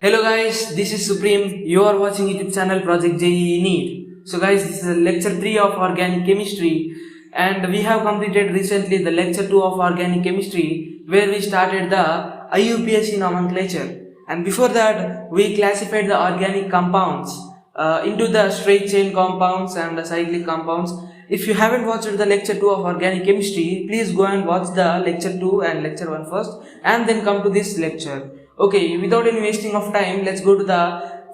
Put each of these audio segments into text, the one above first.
Hello guys, this is Supreme. You are watching YouTube channel Project JEE NEET. So guys, this is lecture 3 of organic chemistry and we have completed recently the lecture 2 of organic chemistry where we started the IUPAC nomenclature. And before that, we classified the organic compounds into the straight chain compounds and the cyclic compounds. If you haven't watched the lecture 2 of organic chemistry, please go and watch the lecture 2 and lecture 1 first and then come to this lecture. Okay, without any wasting of time, let's go to the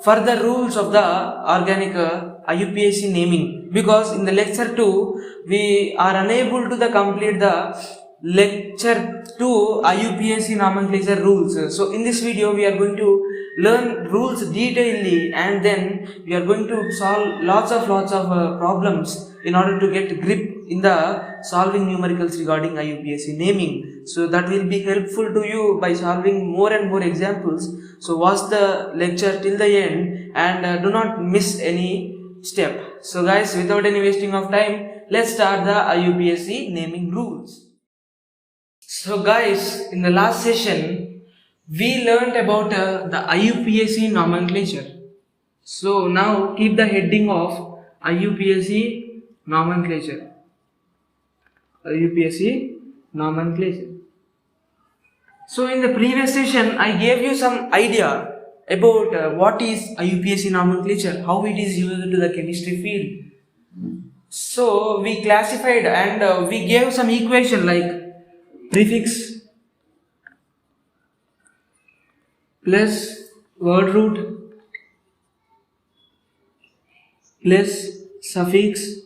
further rules of the organic IUPAC naming, because in the lecture 2 we are unable to complete the lecture 2 IUPAC nomenclature rules. So in this video we are going to learn rules detailedly and then we are going to solve lots of problems in order to get grip in the solving numericals regarding IUPAC naming. So that will be helpful to you by solving more and more examples. So watch the lecture till the end and do not miss any step. So guys, without any wasting of time, let's start the IUPAC naming rules. So guys, in the last session, we learnt about the IUPAC nomenclature. So now keep the heading of IUPAC nomenclature. IUPAC nomenclature. So in the previous session, I gave you some idea about what is IUPAC nomenclature, how it is used to the chemistry field. So we classified and we gave some equation like prefix plus word root plus suffix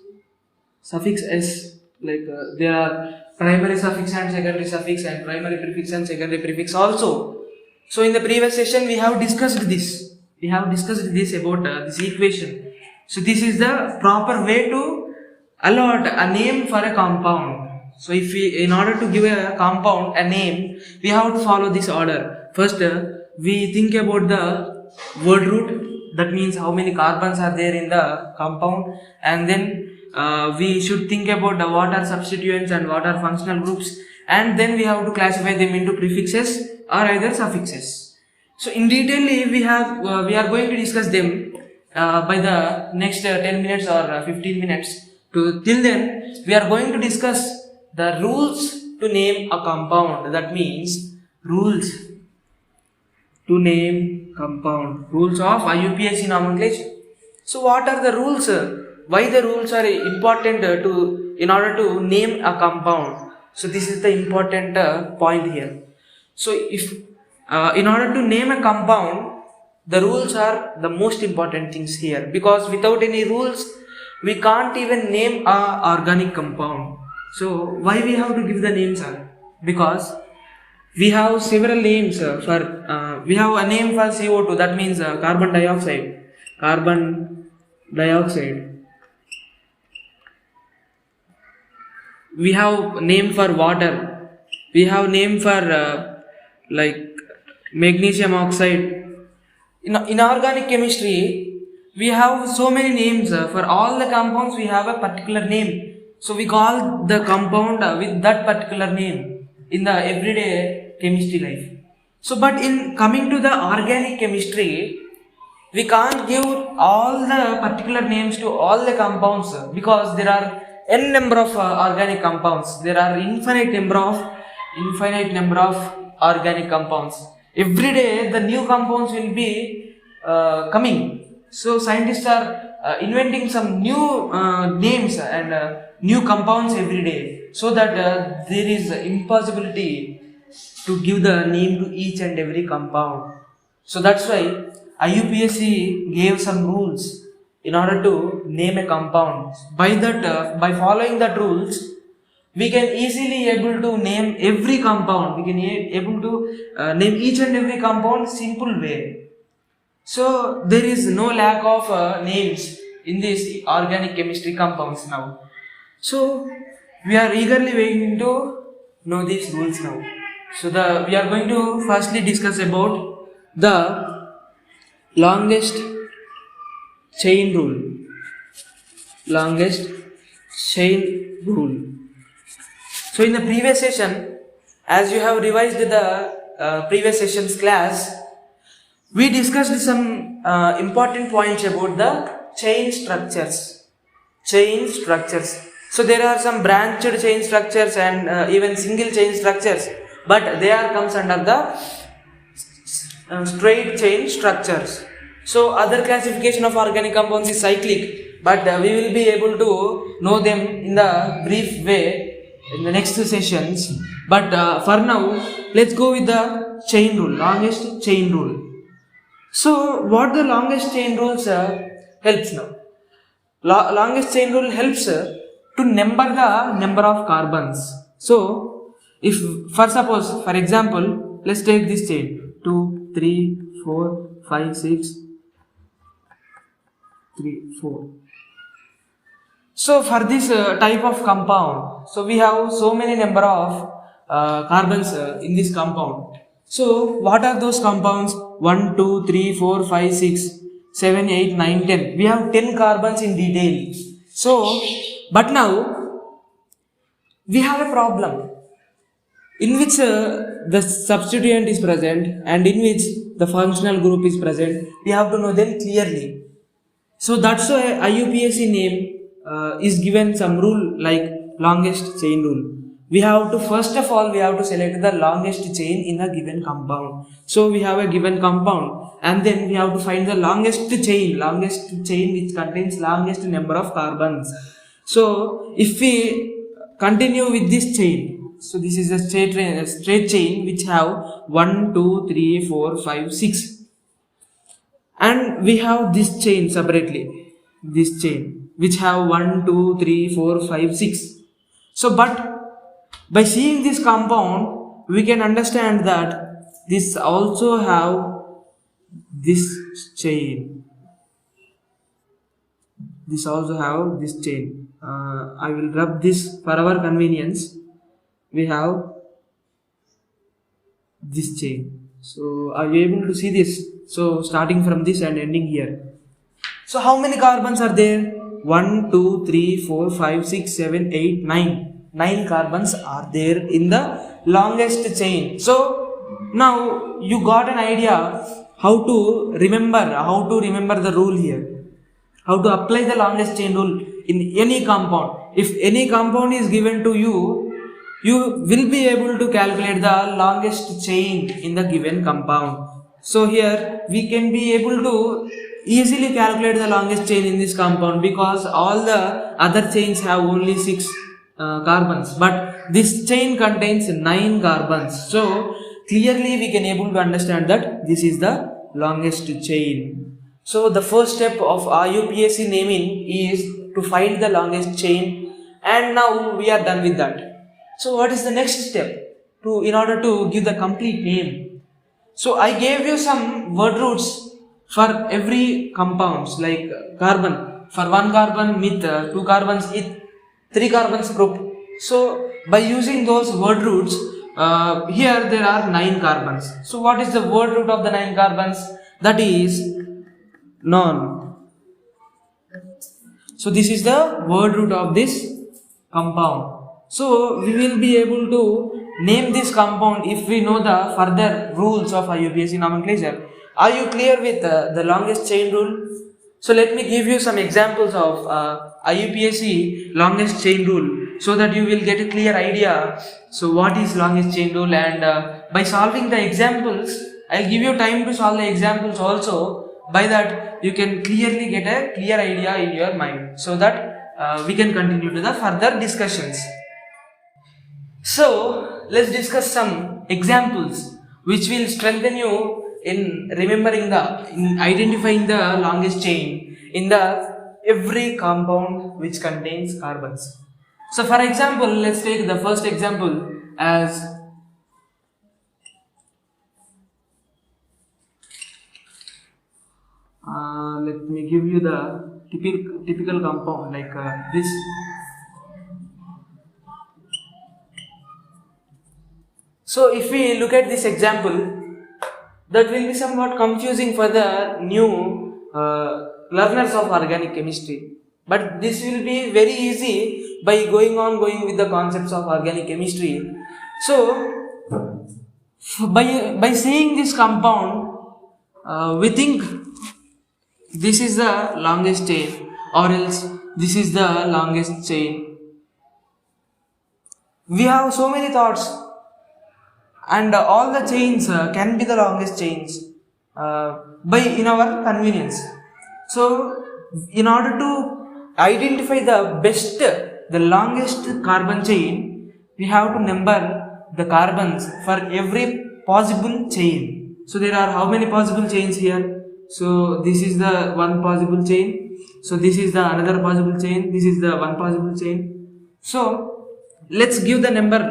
s, like there are primary suffix and secondary suffix and primary prefix and secondary prefix also. So in the previous session we have discussed this. About this equation. So this is the proper way to allot a name for a compound. So if we, in order to give a compound a name, we have to follow this order. First, we think about the word root, that means how many carbons are there in the compound, and then we should think about the what are substituents and what are functional groups, and then we have to classify them into prefixes or either suffixes. So in detail we are going to discuss them by the next 10 minutes or 15 minutes. Till then, we are going to discuss the rules to name a compound. That means rules to name compound, rules of IUPAC nomenclature. So what are the rules? Why the rules are important in order to name a compound? So this is the important point here. So if in order to name a compound, the rules are the most important things here, because without any rules we can't even name a organic compound. So why we have to give the names? Because we have several names for we have a name for CO2, that means carbon dioxide. We have name for water. We have name for like magnesium oxide. In organic chemistry, we have so many names. For all the compounds, we have a particular name. So we call the compound with that particular name in the everyday chemistry life. So but in coming to the organic chemistry, we can't give all the particular names to all the compounds because there are n number of organic compounds. There are infinite number of organic compounds. Every day the new compounds will be coming. So scientists are inventing some new names and new compounds every day, so that there is impossibility to give the name to each and every compound. So that's why IUPAC gave some rules in order to name a compound. By following that rules, we can easily able to name every compound. We can able to name each and every compound simple way. So there is no lack of names in this organic chemistry compounds now. So we are eagerly waiting to know these rules now. So we are going to firstly discuss about the longest chain rule. So in the previous session, as you have revised the previous session's class, we discussed some important points about the chain structures. Chain structures. So there are some branched chain structures and even single chain structures, but they are comes under the straight chain structures. So other classification of organic compounds is cyclic, but we will be able to know them in the brief way in the next sessions. But for now, let's go with the chain rule, longest chain rule. So what the longest chain rules helps now? Longest chain rule helps to number the number of carbons. So if for example, let's take this chain 2, 3, 4, 5, 6, 3, 4. So for this type of compound, so we have so many number of carbons in this compound. So what are those compounds? 1, 2, 3, 4, 5, 6, 7, 8, 9, 10. We have 10 carbons in detail. So, but now we have a problem in which the substituent is present and in which the functional group is present. We have to know them clearly. So that's why IUPAC name is given some rule like longest chain rule. We have to first of all select the longest chain in a given compound. So we have a given compound and then we have to find the longest chain which contains longest number of carbons. So if we continue with this chain, so this is a straight chain which have 1, 2, 3, 4, 5, 6, and we have this chain separately, this chain which have 1, 2, 3, 4, 5, 6. So but by seeing this compound, we can understand that this also have this chain. This also have this chain. I will rub this for our convenience. We have this chain. So are you able to see this? So starting from this and ending here. So how many carbons are there? 1, 2, 3, 4, 5, 6, 7, 8, 9. 9 carbons are there in the longest chain. So now you got an idea how to remember the rule here, how to apply the longest chain rule in any compound. If any compound is given to you, you will be able to calculate the longest chain in the given compound. So here we can be able to easily calculate the longest chain in this compound because all the other chains have only 6 carbons, but this chain contains 9 carbons. So clearly we can able to understand that this is the longest chain. So the first step of IUPAC naming is to find the longest chain, and now we are done with that. So what is the next step in order to give the complete name? So I gave you some word roots for every compounds like carbon. For 1 carbon meth, 2 carbons eth, 3 carbons prop. So by using those word roots, here there are 9 carbons. So what is the word root of the 9 carbons? That is non. So this is the word root of this compound. So we will be able to name this compound if we know the further rules of IUPAC nomenclature. Are you clear with the longest chain rule? So let me give you some examples of IUPAC longest chain rule so that you will get a clear idea. So what is longest chain rule, and by solving the examples, I'll give you time to solve the examples also. By that you can clearly get a clear idea in your mind so that we can continue to the further discussions. So let's discuss some examples which will strengthen you in identifying the longest chain in the every compound which contains carbons. So for example, let's take the first example as let me give you the typical compound like this. So if we look at this example, that will be somewhat confusing for the new learners of organic chemistry, but this will be very easy by going with the concepts of organic chemistry. So by seeing this compound, we think this is the longest chain, or else this is the longest chain. We have so many thoughts, and all the chains can be the longest chains by in our convenience. So in order to identify the best, the longest carbon chain, we have to number the carbons for every possible chain. So there are how many possible chains here? So this is the one possible chain. So this is the another possible chain. This is the one possible chain. So let's give the number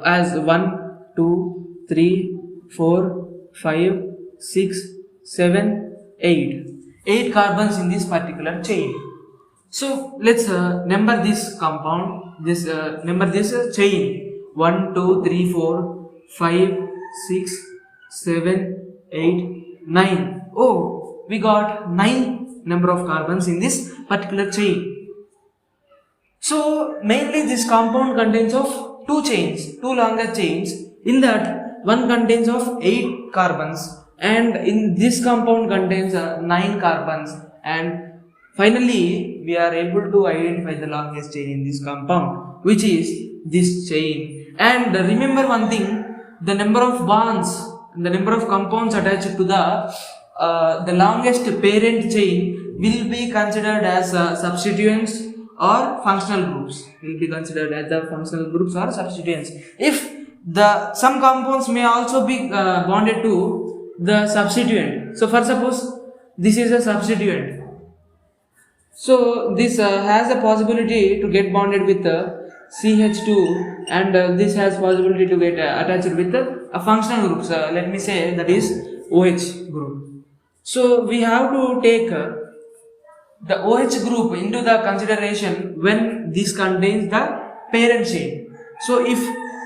as 1, 2, 3, 4, 5, 6, 7, 8. 8 carbons in this particular chain. So let's number this compound, this number this chain. 1, 2, 3, 4, 5, 6, 7, 8, 9. Oh, we got 9 number of carbons in this particular chain. So mainly this compound contains of 2 chains, 2 longer chains. In that one contains of 8 carbons, and in this compound contains 9 carbons, and finally we are able to identify the longest chain in this compound, which is this chain. And remember one thing, the number of bonds, the number of compounds attached to the longest parent chain will be considered as substituents or functional groups. Will be considered as the functional groups or substituents. If some compounds may also be bonded to the substituent. So for suppose this is a substituent. So this has a possibility to get bonded with CH2, and this has possibility to get attached with a functional group. So let me say that is OH group. So we have to take the OH group into the consideration when this contains the parent chain. So if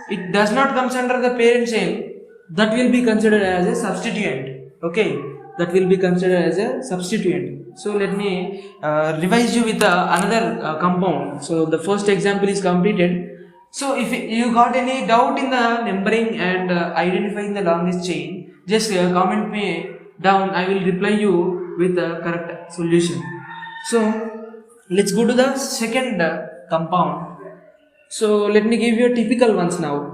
it does not comes under the parent chain, that will be considered as a substituent. Okay, that will be considered as a substituent. So let me revise you with another compound. So the first example is completed. So if you got any doubt in the numbering and identifying the longest chain, just comment me down. I will reply you with the correct solution. So let's go to the second compound. So let me give you a typical ones now.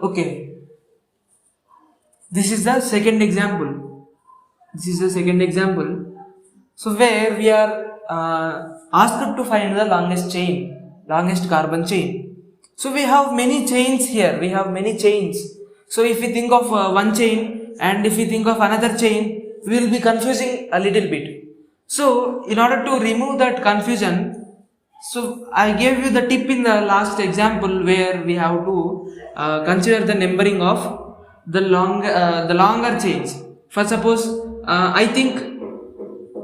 Okay, this is the second example. So where we are asked to find the longest carbon chain. So we have many chains here. So if we think of one chain and if we think of another chain, we will be confusing a little bit. So in order to remove that confusion, so I gave you the tip in the last example where we have to consider the numbering of the longer chains. For suppose I think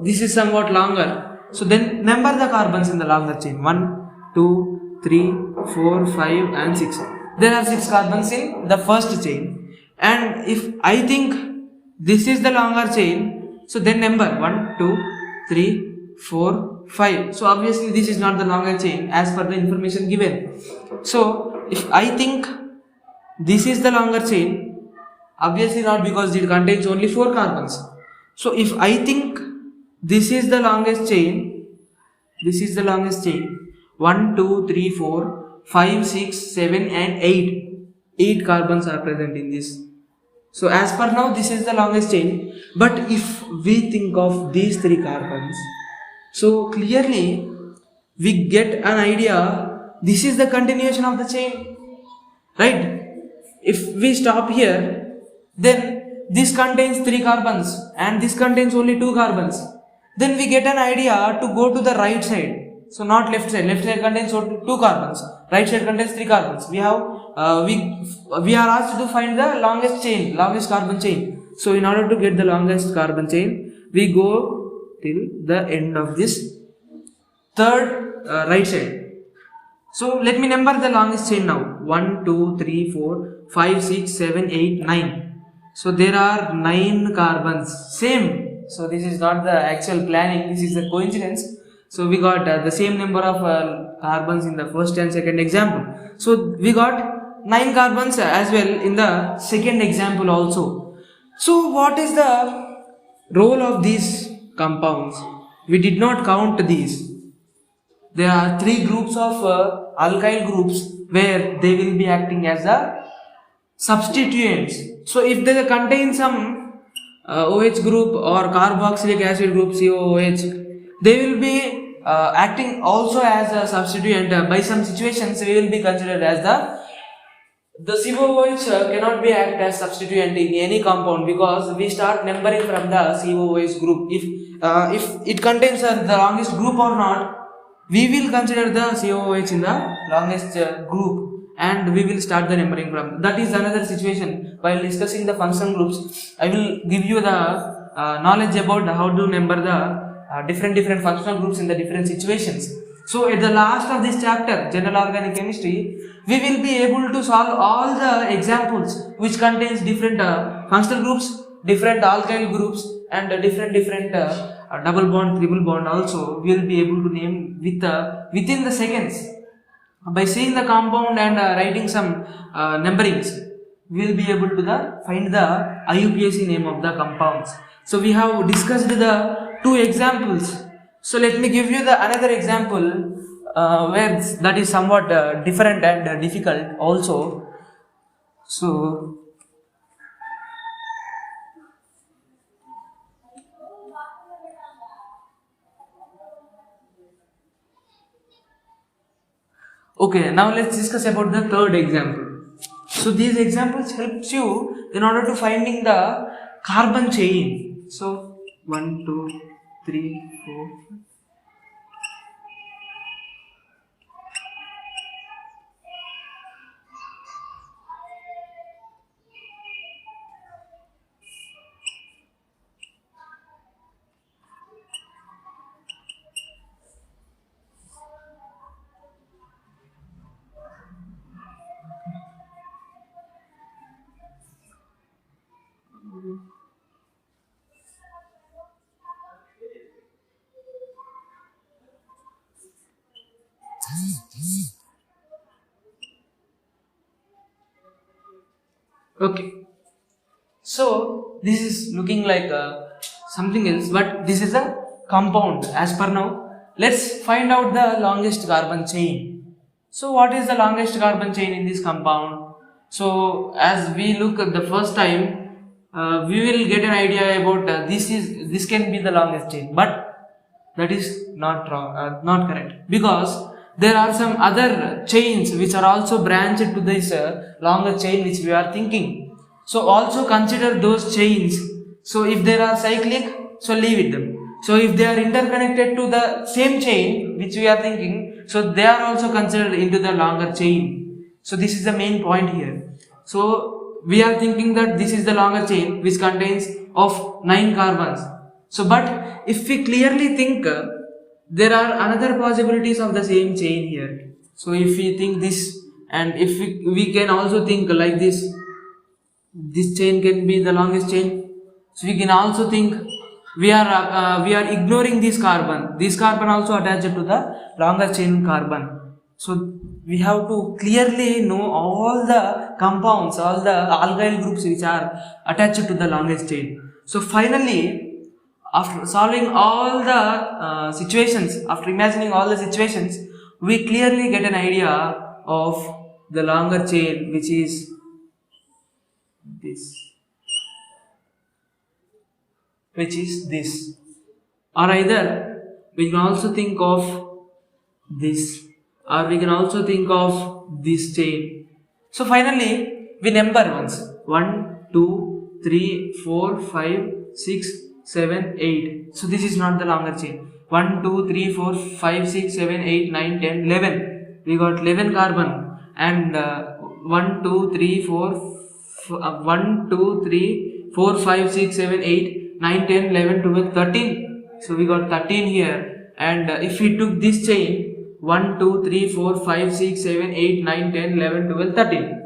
this is somewhat longer, so then number the carbons in the longer chain. 1, 2, 3, 4, 5 and 6. There are 6 carbons in the first chain, and if I think this is the longer chain, so then number 1, 2, 3, 4, 5. So obviously this is not the longer chain as per the information given. So if I think this is the longer chain, obviously not, because it contains only 4 carbons. So if I think this is the longest chain, 1, 2, 3, 4, 5, 6, 7 and 8. 8 carbons are present in this. So as per now this is the longest chain, but if we think of these 3 carbons, so clearly we get an idea, this is the continuation of the chain, right? If we stop here, then this contains 3 carbons and this contains only 2 carbons. Then we get an idea to go to the right side. So not left side. Left side contains 2 carbons. Right side contains 3 carbons. We are asked to find the longest carbon chain. So in order to get the longest carbon chain, we go till the end of this third right side. So let me number the longest chain now. 1, 2, 3, 4, 5, 6, 7, 8, 9. So there are 9 carbons. Same. So this is not the actual planning. This is a coincidence. So we got the same number of carbons in the first and second example. So we got 9 carbons as well in the second example also. So what is the role of these compounds? We did not count these. There are 3 groups of alkyl groups where they will be acting as the substituents. So if they contain some OH group or carboxylic acid group COOH, they will be acting also as a substituent. By some situations we will be considered as the COOH cannot be act as substituent in any compound, because we start numbering from the COOH group. If it contains the longest group or not, we will consider the COOH in the longest group, and we will start the numbering from. That is another situation. While discussing the functional groups, I will give you the knowledge about how to number the different functional groups in the different situations. So at the last of this chapter, General Organic Chemistry, we will be able to solve all the examples which contains different functional groups, different alkyl groups, and different double bond, triple bond also. We will be able to name within the seconds. By seeing the compound and writing some numberings, we will be able to find the IUPAC name of the compounds. So we have discussed the 2 examples. So let me give you the another example where that is somewhat different and difficult also. So okay, now let's discuss about the third example. So these examples helps you in order to finding the carbon chain. So 1, 2, 3, 4. Okay, so this is looking like something else, but this is a compound as per now. Let's find out the longest carbon chain. So what is the longest carbon chain in this compound? So as we look at the first time, we will get an idea about this can be the longest chain, but that is not wrong, not correct, because there are some other chains which are also branched to this longer chain which we are thinking. So also consider those chains. So if they are cyclic, so leave it them. So if they are interconnected to the same chain which we are thinking, so they are also considered into the longer chain. So this is the main point here. So we are thinking that this is the longer chain which contains of 9 carbons. So but if we clearly think, there are another possibilities of the same chain here. So if we think this, and if we can also think like this chain can be the longest chain. So we can also think we are ignoring this carbon also attached to the longer chain carbon. So we have to clearly know all the compounds, all the alkyl groups which are attached to the longest chain. So finally, after solving all the situations, after imagining all the situations, we clearly get an idea of the longer chain, which is this, or either we can also think of this, or we can also think of this chain. So finally we number once: 1, 2, 3, 4, 5, 6, 7, 8. So this is not the longer chain. 1, 2, 3, 4, 5, 6, 7, 8, 9, 10, 11. We got 11 carbon, and 1, 2, 3, 4, 1, 2, 3, 4, 5, 6, 7, 8, 9, 10, 11, 12, 13. So we got 13 here, and if we took this chain, 1, 2, 3, 4, 5, 6, 7, 8, 9, 10, 11, 12, 13.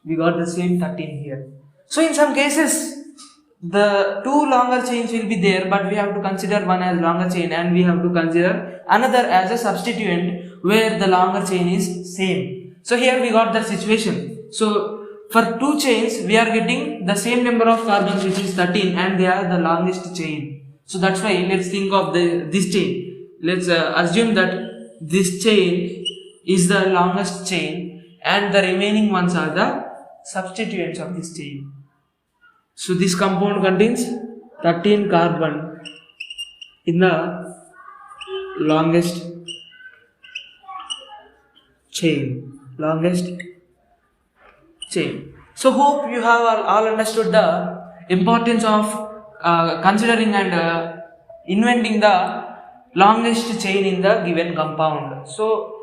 We got the same 13 here. So in some cases, the two longer chains will be there, but we have to consider one as longer chain and we have to consider another as a substituent where the longer chain is same. So here we got the situation. So for two chains, we are getting the same number of carbons, which is 13, and they are the longest chain. So that's why let's think of this chain. Let's assume that this chain is the longest chain and the remaining ones are the substituents of this chain. So this compound contains 13 carbon in the longest chain. So hope you have all understood the importance of considering and inventing the longest chain in the given compound. So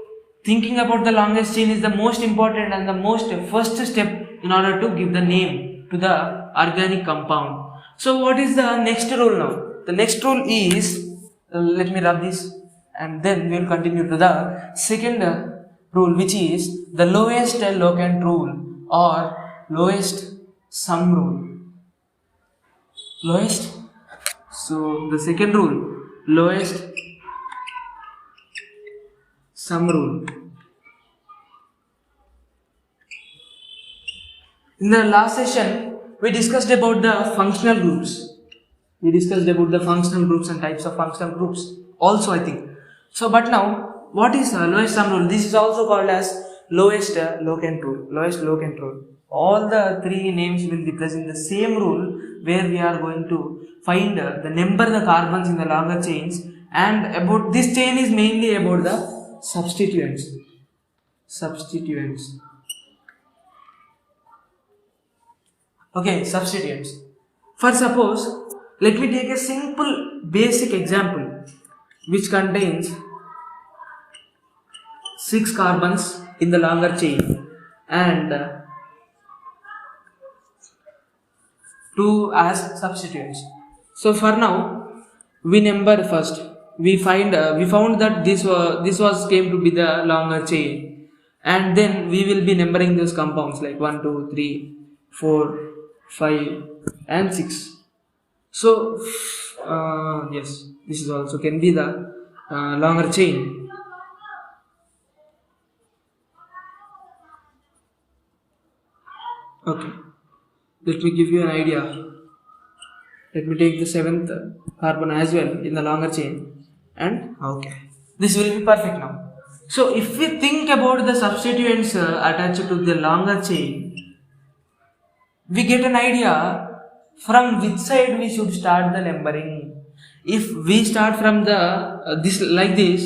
thinking about the longest chain is the most important and the most first step in order to give the name to the organic compound. So what is the next rule now? The next rule is, let me rub this and then we will continue to the second rule, which is the lowest locant rule or lowest sum rule. Lowest. So the second rule, lowest sum rule. In the last session, we discussed about the functional groups. And types of functional groups also, I think. So, but now, what is lowest sum rule? This is also called as lowest locant rule. All the three names will represent the same rule where we are going to find the number of the carbons in the longer chains, and about this chain is mainly about the substituents. Okay, substituents. For suppose, let me take a simple basic example which contains 6 carbons in the longer chain and 2 as substituents. So for now, we number first. We found that this was came to be the longer chain, and then we will be numbering those compounds like 1, 2, 3, 4, 5 and 6. So yes, this is also can be the longer chain. Okay, let me give you an idea. Let me take the 7th carbon as well in the longer chain, and okay, this will be perfect now. So if we think about the substituents attached to the longer chain, we get an idea from which side we should start the numbering. If we start from the this like this,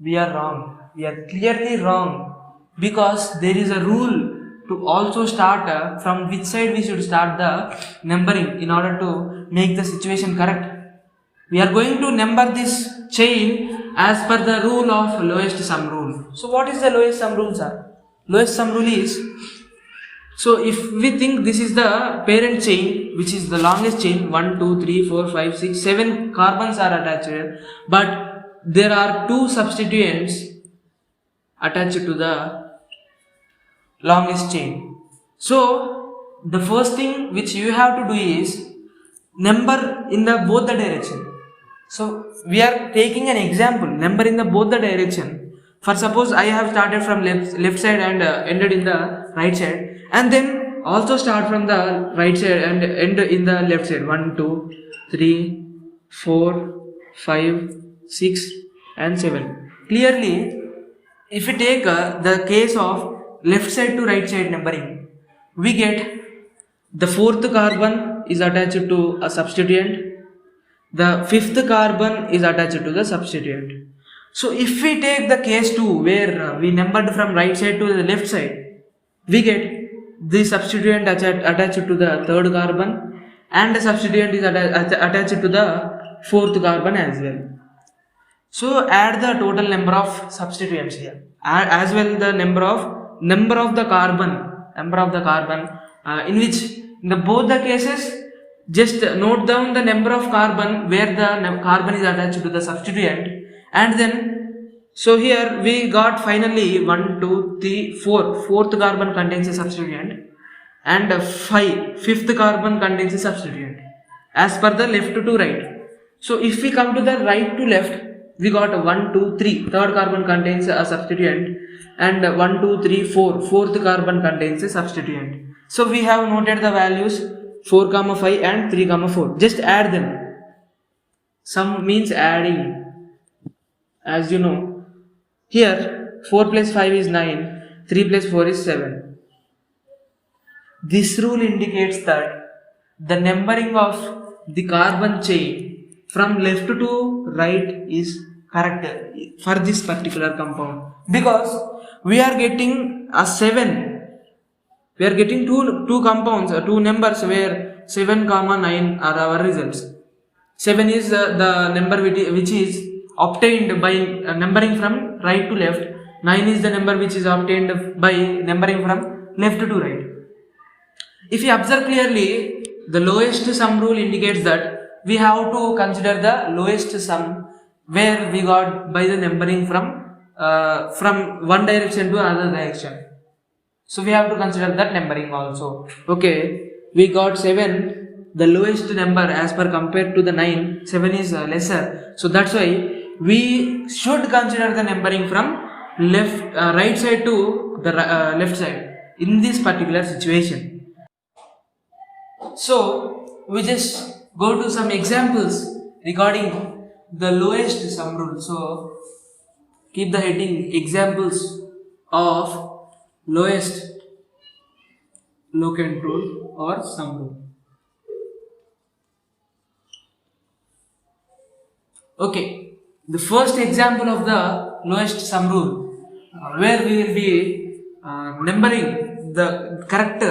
we are wrong. We are clearly wrong, because there is a rule to also start from which side we should start the numbering in order to make the situation correct. We are going to number this chain as per the rule of lowest sum rule. So what is the lowest sum rule, sir? Lowest sum rule is, so if we think this is the parent chain, which is the longest chain, 1, 2, 3, 4, 5, 6, 7 carbons are attached, but there are 2 substituents attached to the longest chain. So the first thing which you have to do is number in the both the direction. So we are taking an example, number in the both the direction. For suppose I have started from left side and ended in the right side, and then also start from the right side and end in the left side. 1, 2, 3, 4, 5, 6 and 7. Clearly, if we take the case of left side to right side numbering, we get the 4th carbon is attached to a substituent, the 5th carbon is attached to the substituent. So if we take the case 2 where we numbered from right side to the left side, we get the substituent attached to the 3rd carbon and the substituent is attached to the 4th carbon as well. So add the total number of substituents here, as well the number of the carbon in which in the both the cases, just note down the number of carbon where the carbon is attached to the substituent, and then So here we got finally 1, 2, 3, 4. Fourth carbon contains a substituent, and 5. Fifth carbon contains a substituent as per the left to right. So if we come to the right to left, we got 1, 2, 3. Third carbon contains a substituent, and 1, 2, 3, 4. Fourth carbon contains a substituent. So we have noted the values 4, 5 and 3, 4. Just add them. Sum means adding, as you know. Here 4 plus 5 is 9, 3 plus 4 is 7. This rule indicates that the numbering of the carbon chain from left to right is correct for this particular compound, because we are getting a 7. We are getting two compounds, two numbers where 7, 9 are our results. 7 is the number which is obtained by numbering from right to left. 9 is the number which is obtained by numbering from left to right. If you observe clearly, the lowest sum rule indicates that we have to consider the lowest sum where we got by the numbering from one direction to another direction. So we have to consider that numbering also. Okay, we got 7. The lowest number as per compared to the 9, 7 is lesser. So that's why we should consider the numbering from right side to the left side in this particular situation. So we just go to some examples regarding the lowest sum rule. So keep the heading examples of lowest locant rule or sum rule. Okay, the first example of the lowest sum rule, where we will be numbering the correct,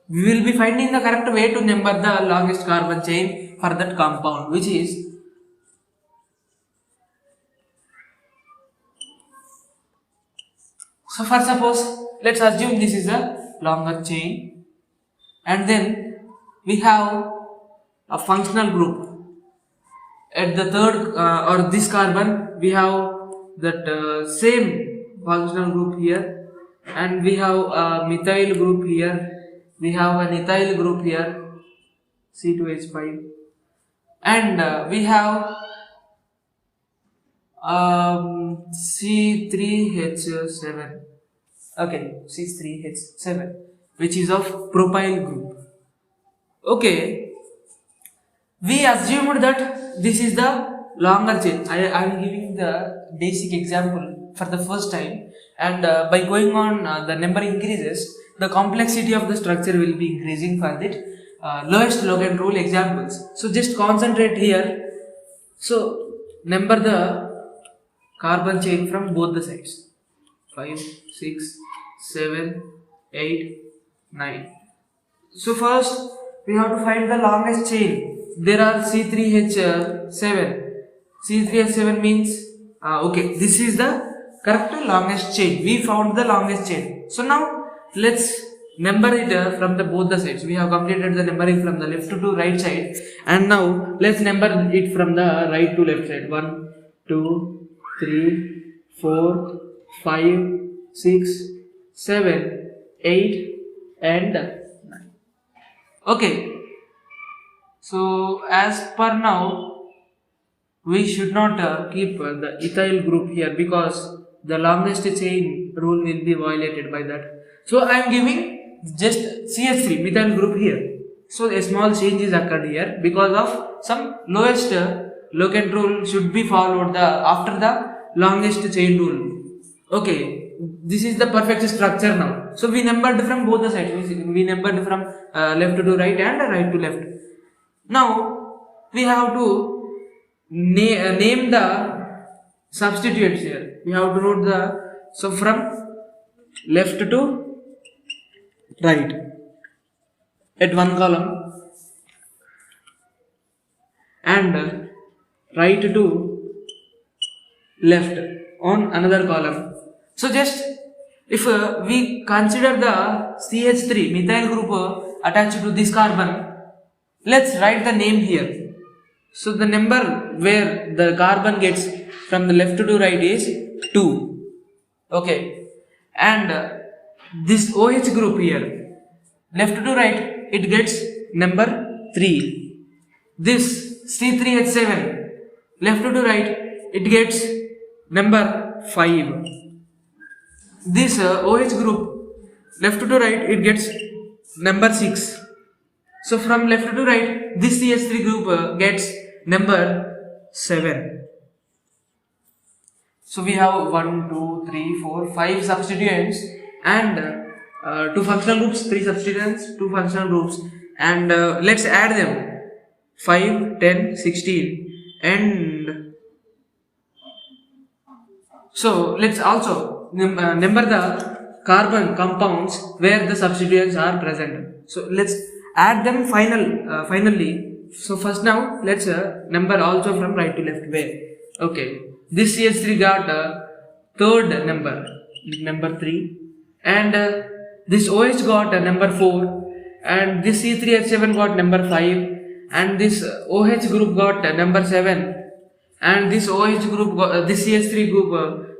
we will be finding the correct way to number the longest carbon chain for that compound, which is so for suppose, let's assume this is a longer chain, and then we have a functional group. At the third or this carbon, we have that same functional group here, and we have a methyl group here, we have an ethyl group here, C2H5, and we have C3H7, okay, C3H7, which is of propyl group. Okay, we assumed that this is the longer chain. I am giving the basic example for the first time, and by going on the number increases, the complexity of the structure will be increasing for that lowest locant rule examples. So just concentrate here. So number the carbon chain from both the sides. 5, 6, 7, 8, 9. So first we have to find the longest chain. There are C3H7. C3H7 means okay, this is the correct longest chain. We found the longest chain. So now let's number it from the both the sides. We have completed the numbering from the left to right side, and now let's number it from the right to left side. 1, 2, 3, 4, 5, 6, 7, 8 and 9. Okay, so as per now we should not keep the ethyl group here, because the longest chain rule will be violated by that. So I am giving just CH3 methyl group here. So a small change is occurred here because of some lowest locant rule should be followed after the longest chain rule. Okay, this is the perfect structure now. So we numbered from both the sides. We numbered from left to right and right to left. Now we have to name the substituents here. We have to note the, so from left to right at one column, and right to left on another column. So just if we consider the CH3 methyl group attached to this carbon, let's write the name here. So the number where the carbon gets from the left to right is 2. Okay, and this OH group here, left to right, it gets number 3. This C3H7, left to right, it gets number 5. This OH group, left to right, it gets number 6. So from left to right, this CH3 group gets number 7. So we have 1, 2, 3, 4, 5 substituents and 2 functional groups, 3 substituents, 2 functional groups, and let's add them. 5, 10, 16, and so let's also number the carbon compounds where the substituents are present. So let's add them finally. So first now let's number also from right to left way. Okay, this CH3 got third number 3, and this OH got number 4, and this C3H7 got number 5, and this OH group got number 7, and this OH group this CH3 group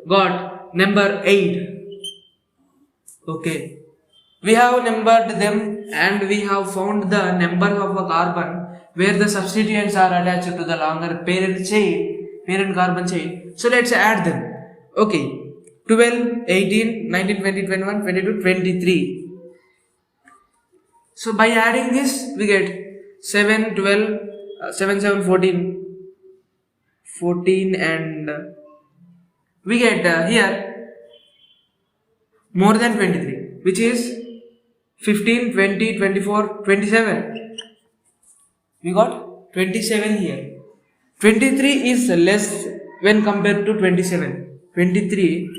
got number 8. Okay, we have numbered them and we have found the number of a carbon where the substituents are attached to the longer parent carbon chain. So let's add them. Okay, 12, 18, 19, 20, 21, 22, 23. So by adding this we get 7, 12, 7, 7, 14, and we get here more than 23, which is 15, 20, 24, 27. We got 27 here. 23 is less when compared to 27. 23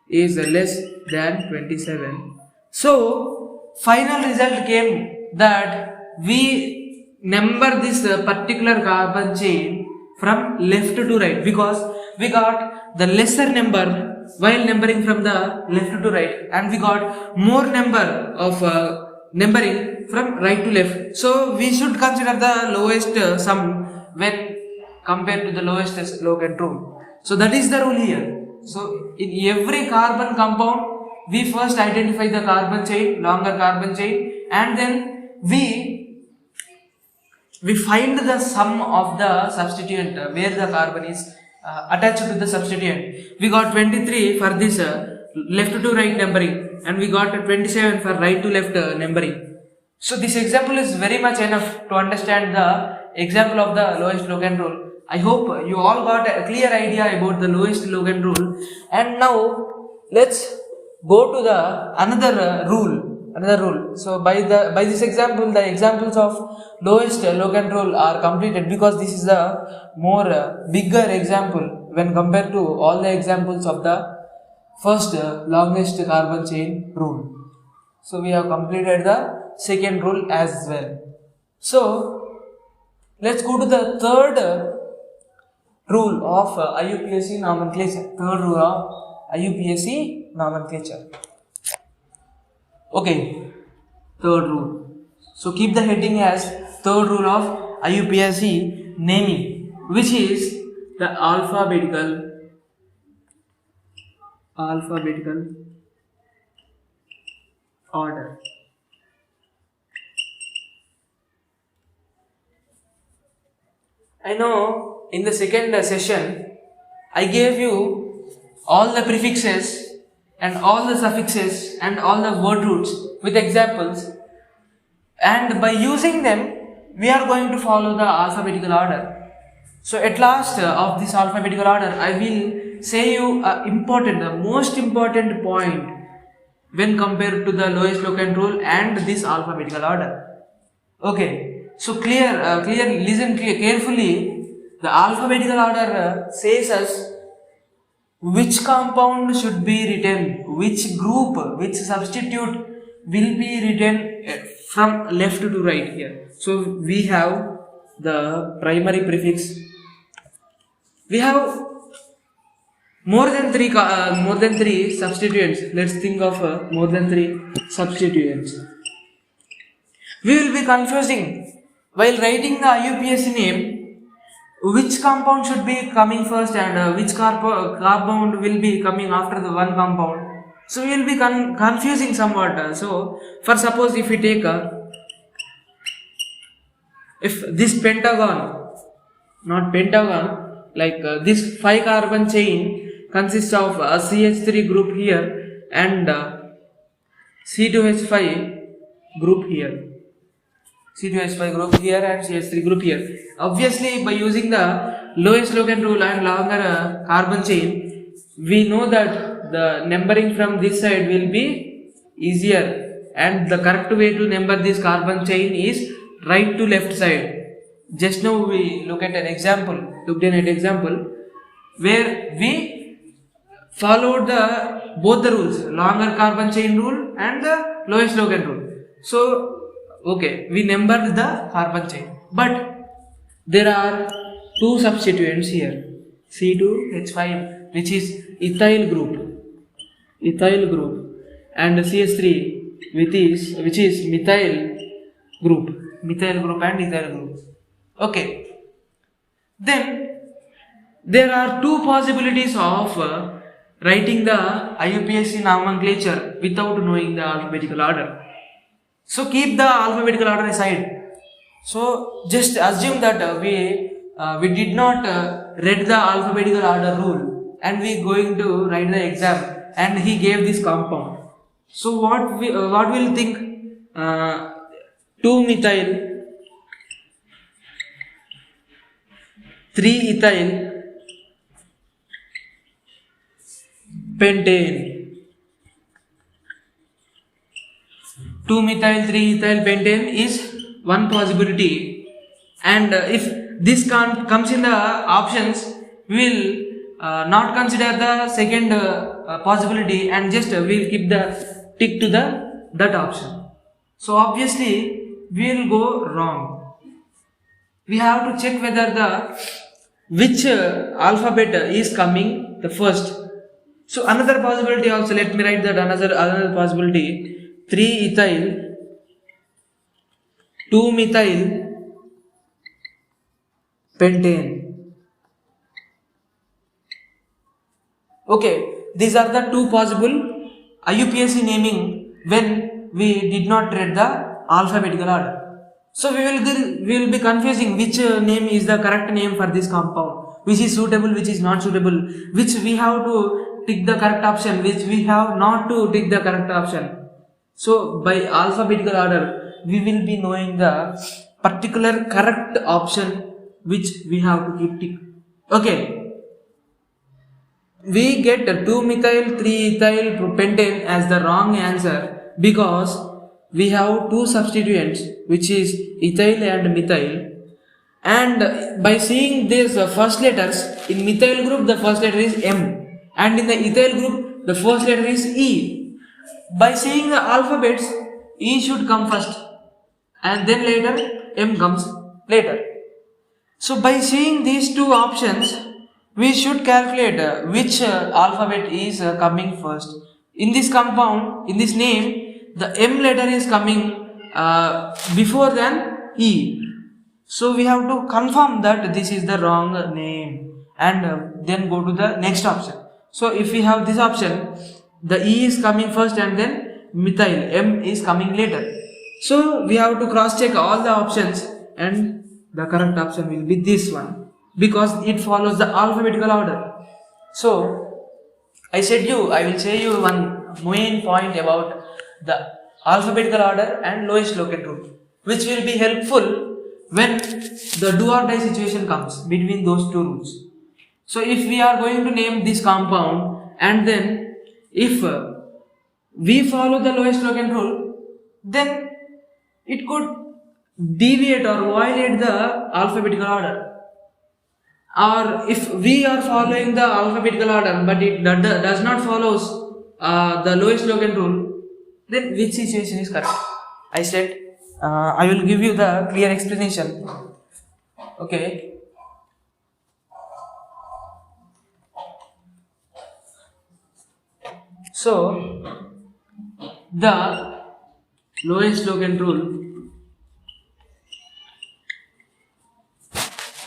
is less than 27. So final result came that we number this particular carbon chain from left to right, because we got the lesser number while numbering from the left to right, and we got more number of numbering from right to left. So we should consider the lowest sum when compared to the lowest locant rule. So that is the rule here. So in every carbon compound, we first identify the carbon chain, longer carbon chain, and then we find the sum of the substituent where the carbon is attached to the substituent. We got 23 for this left to right numbering, and we got 27 for right to left numbering. So this example is very much enough to understand the example of the lowest locant rule. I hope you all got a clear idea about the lowest locant rule. And now let's go to the another rule. So by this example, the examples of lowest locant rule are completed, because this is the more bigger example when compared to all the examples of the first longest carbon chain rule. So we have completed the second rule as well. So let's go to the third rule of IUPAC nomenclature. Third rule of IUPAC nomenclature. Okay, third rule. So keep the heading as third rule of IUPAC naming, which is the alphabetical order. I know in the second session I gave you all the prefixes and all the suffixes and all the word roots with examples, and by using them we are going to follow the alphabetical order. So at last of this alphabetical order, I will say you the most important point when compared to the lowest locant rule and this alphabetical order. Okay, so listen carefully. The alphabetical order says us which compound should be written, which group, which substitute will be written from left to right here. So we have the primary prefix. We have more than three substituents. Let's think of more than 3 substituents. We will be confusing while writing the IUPAC name. which compound should be coming first and which compound will be coming after the one compound. So we will be confusing somewhat. So for suppose if we take if this pentagon, not pentagon, like this 5 carbon chain consists of a CH3 group here and C2H5 group here. C2H5 group here and CH3 group here. Obviously, by using the Loess-Logan rule and longer carbon chain, we know that the numbering from this side will be easier, and the correct way to number this carbon chain is right to left side. Just now we looked at an example where we followed both the rules, longer carbon chain rule and the Loess-Logan rule. So okay, we numbered the carbon chain, but there are two substituents here, C2H5 which is ethyl group and CH3 which is methyl group and ethyl group. Okay, then there are two possibilities of writing the IUPAC nomenclature without knowing the alphabetical order. So keep the alphabetical order aside. So just assume that we did not read the alphabetical order rule and we going to write the exam and he gave this compound. So what we'll think? 2-methyl 3-ethyl pentane. 2-methyl 3-ethyl pentane is one possibility, and if this comes in the options, we will not consider the second possibility and just we'll keep the tick to that option. So obviously we will go wrong. We have to check whether which alphabet is coming the first. So another possibility also, let me write that another possibility, 3-ethyl 2-methyl pentane. Okay, these are the two possible IUPAC naming when we did not read the alphabetical order. So we will be confusing which name is the correct name for this compound, which is suitable, which is not suitable, which we have to tick the correct option, which we have not to tick the correct option. So by alphabetical order, we will be knowing the particular correct option which we have to keep tick. Okay, we get 2-methyl 3-ethyl pentane as the wrong answer because we have two substituents which is ethyl and methyl, and by seeing these first letters, in methyl group the first letter is M and in the ethyl group the first letter is E. By seeing the alphabets, E should come first and then later M comes later. So by seeing these two options, we should calculate which alphabet is coming first. In this compound, in this name, the M letter is coming before than E. So we have to confirm that this is the wrong name and then go to the next option. So if we have this option, the E is coming first and then methyl, M is coming later. So we have to cross check all the options and the correct option will be this one because it follows the alphabetical order. So I will say you one main point about the alphabetical order and Loess-Logan rule, which will be helpful when the do or die situation comes between those two rules. So if we are going to name this compound and then if we follow the Loess-Logan rule, then it could deviate or violate the alphabetical order. Or if we are following the alphabetical order but it does not follows the Loess-Logan rule, then which situation is correct? I said I will give you the clear explanation. Okay. So the Loess-Logan rule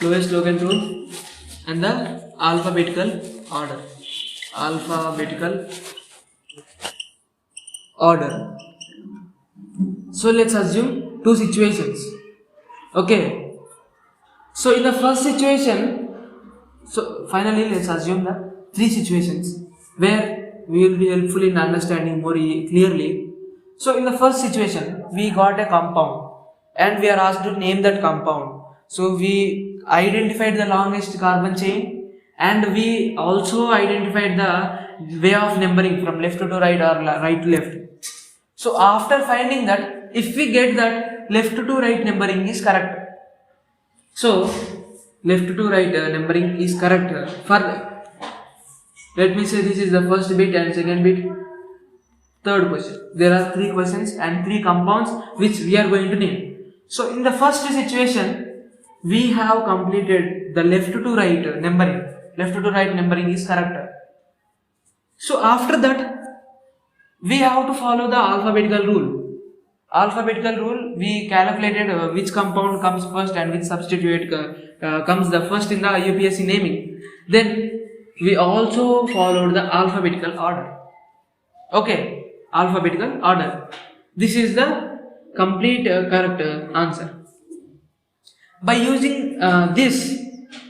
lowest Logan rule and the alphabetical order. Alphabetical order. So let's assume two situations. Okay. So in the first situation, so finally let's assume the three situations where we will be helpful in understanding more clearly. So in the first situation, we got a compound and we are asked to name that compound. So we identified the longest carbon chain and we also identified the way of numbering from left to right or right to left. So after finding that, if we get that left to right numbering is correct. So left to right numbering is correct. For let me say this is the first bit and second bit. Third question. There are three questions and three compounds which we are going to name. So in the first situation, we have completed the left to right numbering. Left to right numbering is correct. So after that, we have to follow the alphabetical rule. Alphabetical rule, we calculated which compound comes first and which substituent comes the first in the UPSC naming. Then we also followed the alphabetical order. Okay, alphabetical order. This is the complete correct answer. By using this,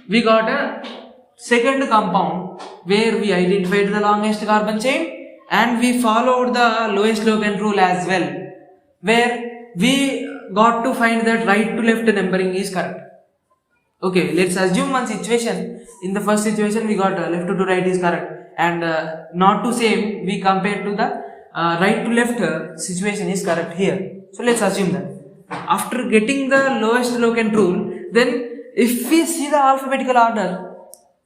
we got a second compound where we identified the longest carbon chain and we followed the lowest Logan rule as well, where we got to find that right to left numbering is correct. Okay, let's assume one situation. In the first situation, we got left to right is correct, and not to same we compared to the right to left situation is correct here. So let's assume that after getting the lowest Logan rule, then if we see the alphabetical order,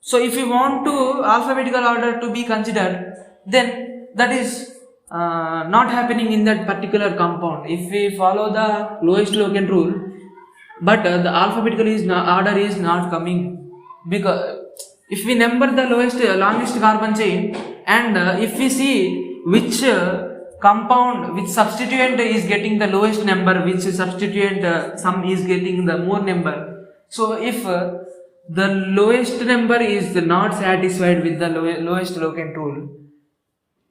so if we want to alphabetical order to be considered, then that is not happening in that particular compound. If we follow the lowest Logan rule, but the alphabetical order is not coming, because if we number the longest carbon chain and if we see which compound, which substituent is getting the lowest number, which substituent some is getting the more number. So if the lowest number is not satisfied with the lowest Logan rule,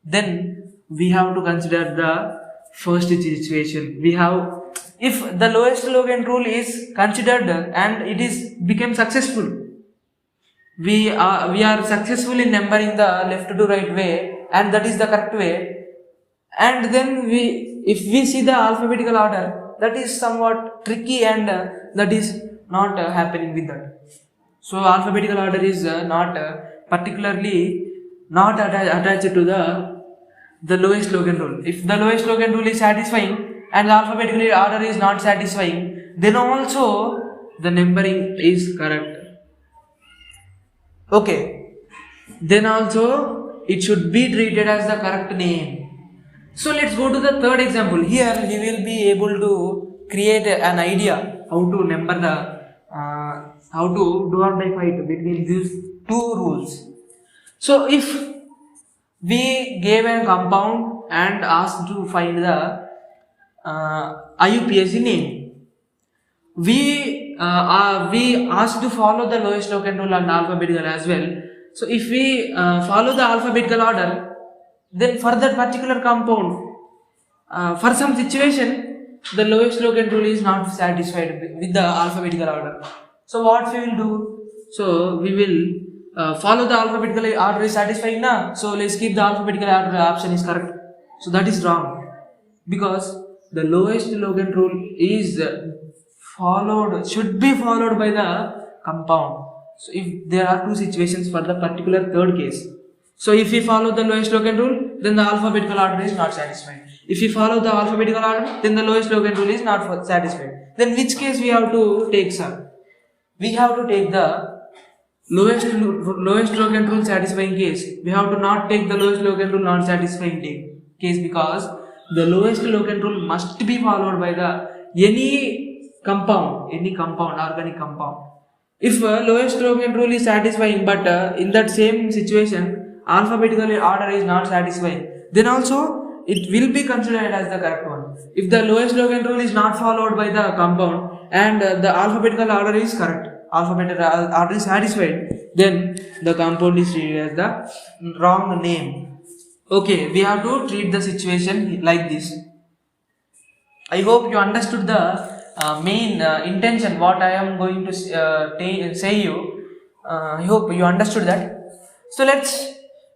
then we have to consider the first situation. We have, if the lowest Logan rule is considered and it is became successful, we are successful in numbering the left to right way, and that is the correct way. And then if we see the alphabetical order, that is somewhat tricky and that is not happening with that. So alphabetical order is not particularly not attached to the lowest Logan rule. If the lowest Logan rule is satisfying and the alphabetical order is not satisfying, then also the numbering is correct. Okay, then also it should be treated as the correct name. So let's go to the third example. Here we will be able to create an idea how to number the how to do or die fight between these two rules. So if we gave a compound and asked to find the IUPAC name, we asked to follow the lowest Logan rule and alphabetical as well. So if we follow the alphabetical order, then for that particular compound, for some situation, the lowest Logan rule is not satisfied with the alphabetical order. So what we will do? So we will follow the alphabetical order is satisfying now. So let's keep the alphabetical order option is correct. So that is wrong, because the lowest Logan rule is should be followed by the compound. So if there are two situations for the particular third case, so if we follow the lowest Logan rule, then the alphabetical order is not satisfied. If we follow the alphabetical order, then the lowest Logan rule is not satisfied. Then which case we have to take, sir? We have to take the lowest Logan rule satisfying case. We have to not take the lowest Logan rule not satisfying case, because the lowest Logan rule must be followed by the any compound, organic compound. If lowest Logan rule is satisfying, but in that same situation, alphabetical order is not satisfying, then also it will be considered as the correct one. If the lowest Logan rule is not followed by the compound and the alphabetical order is correct, alphabetical order is satisfied, then the compound is treated as the wrong name. Okay, we have to treat the situation like this. I hope you understood the main intention what I am going to say you. I hope you understood that. So let's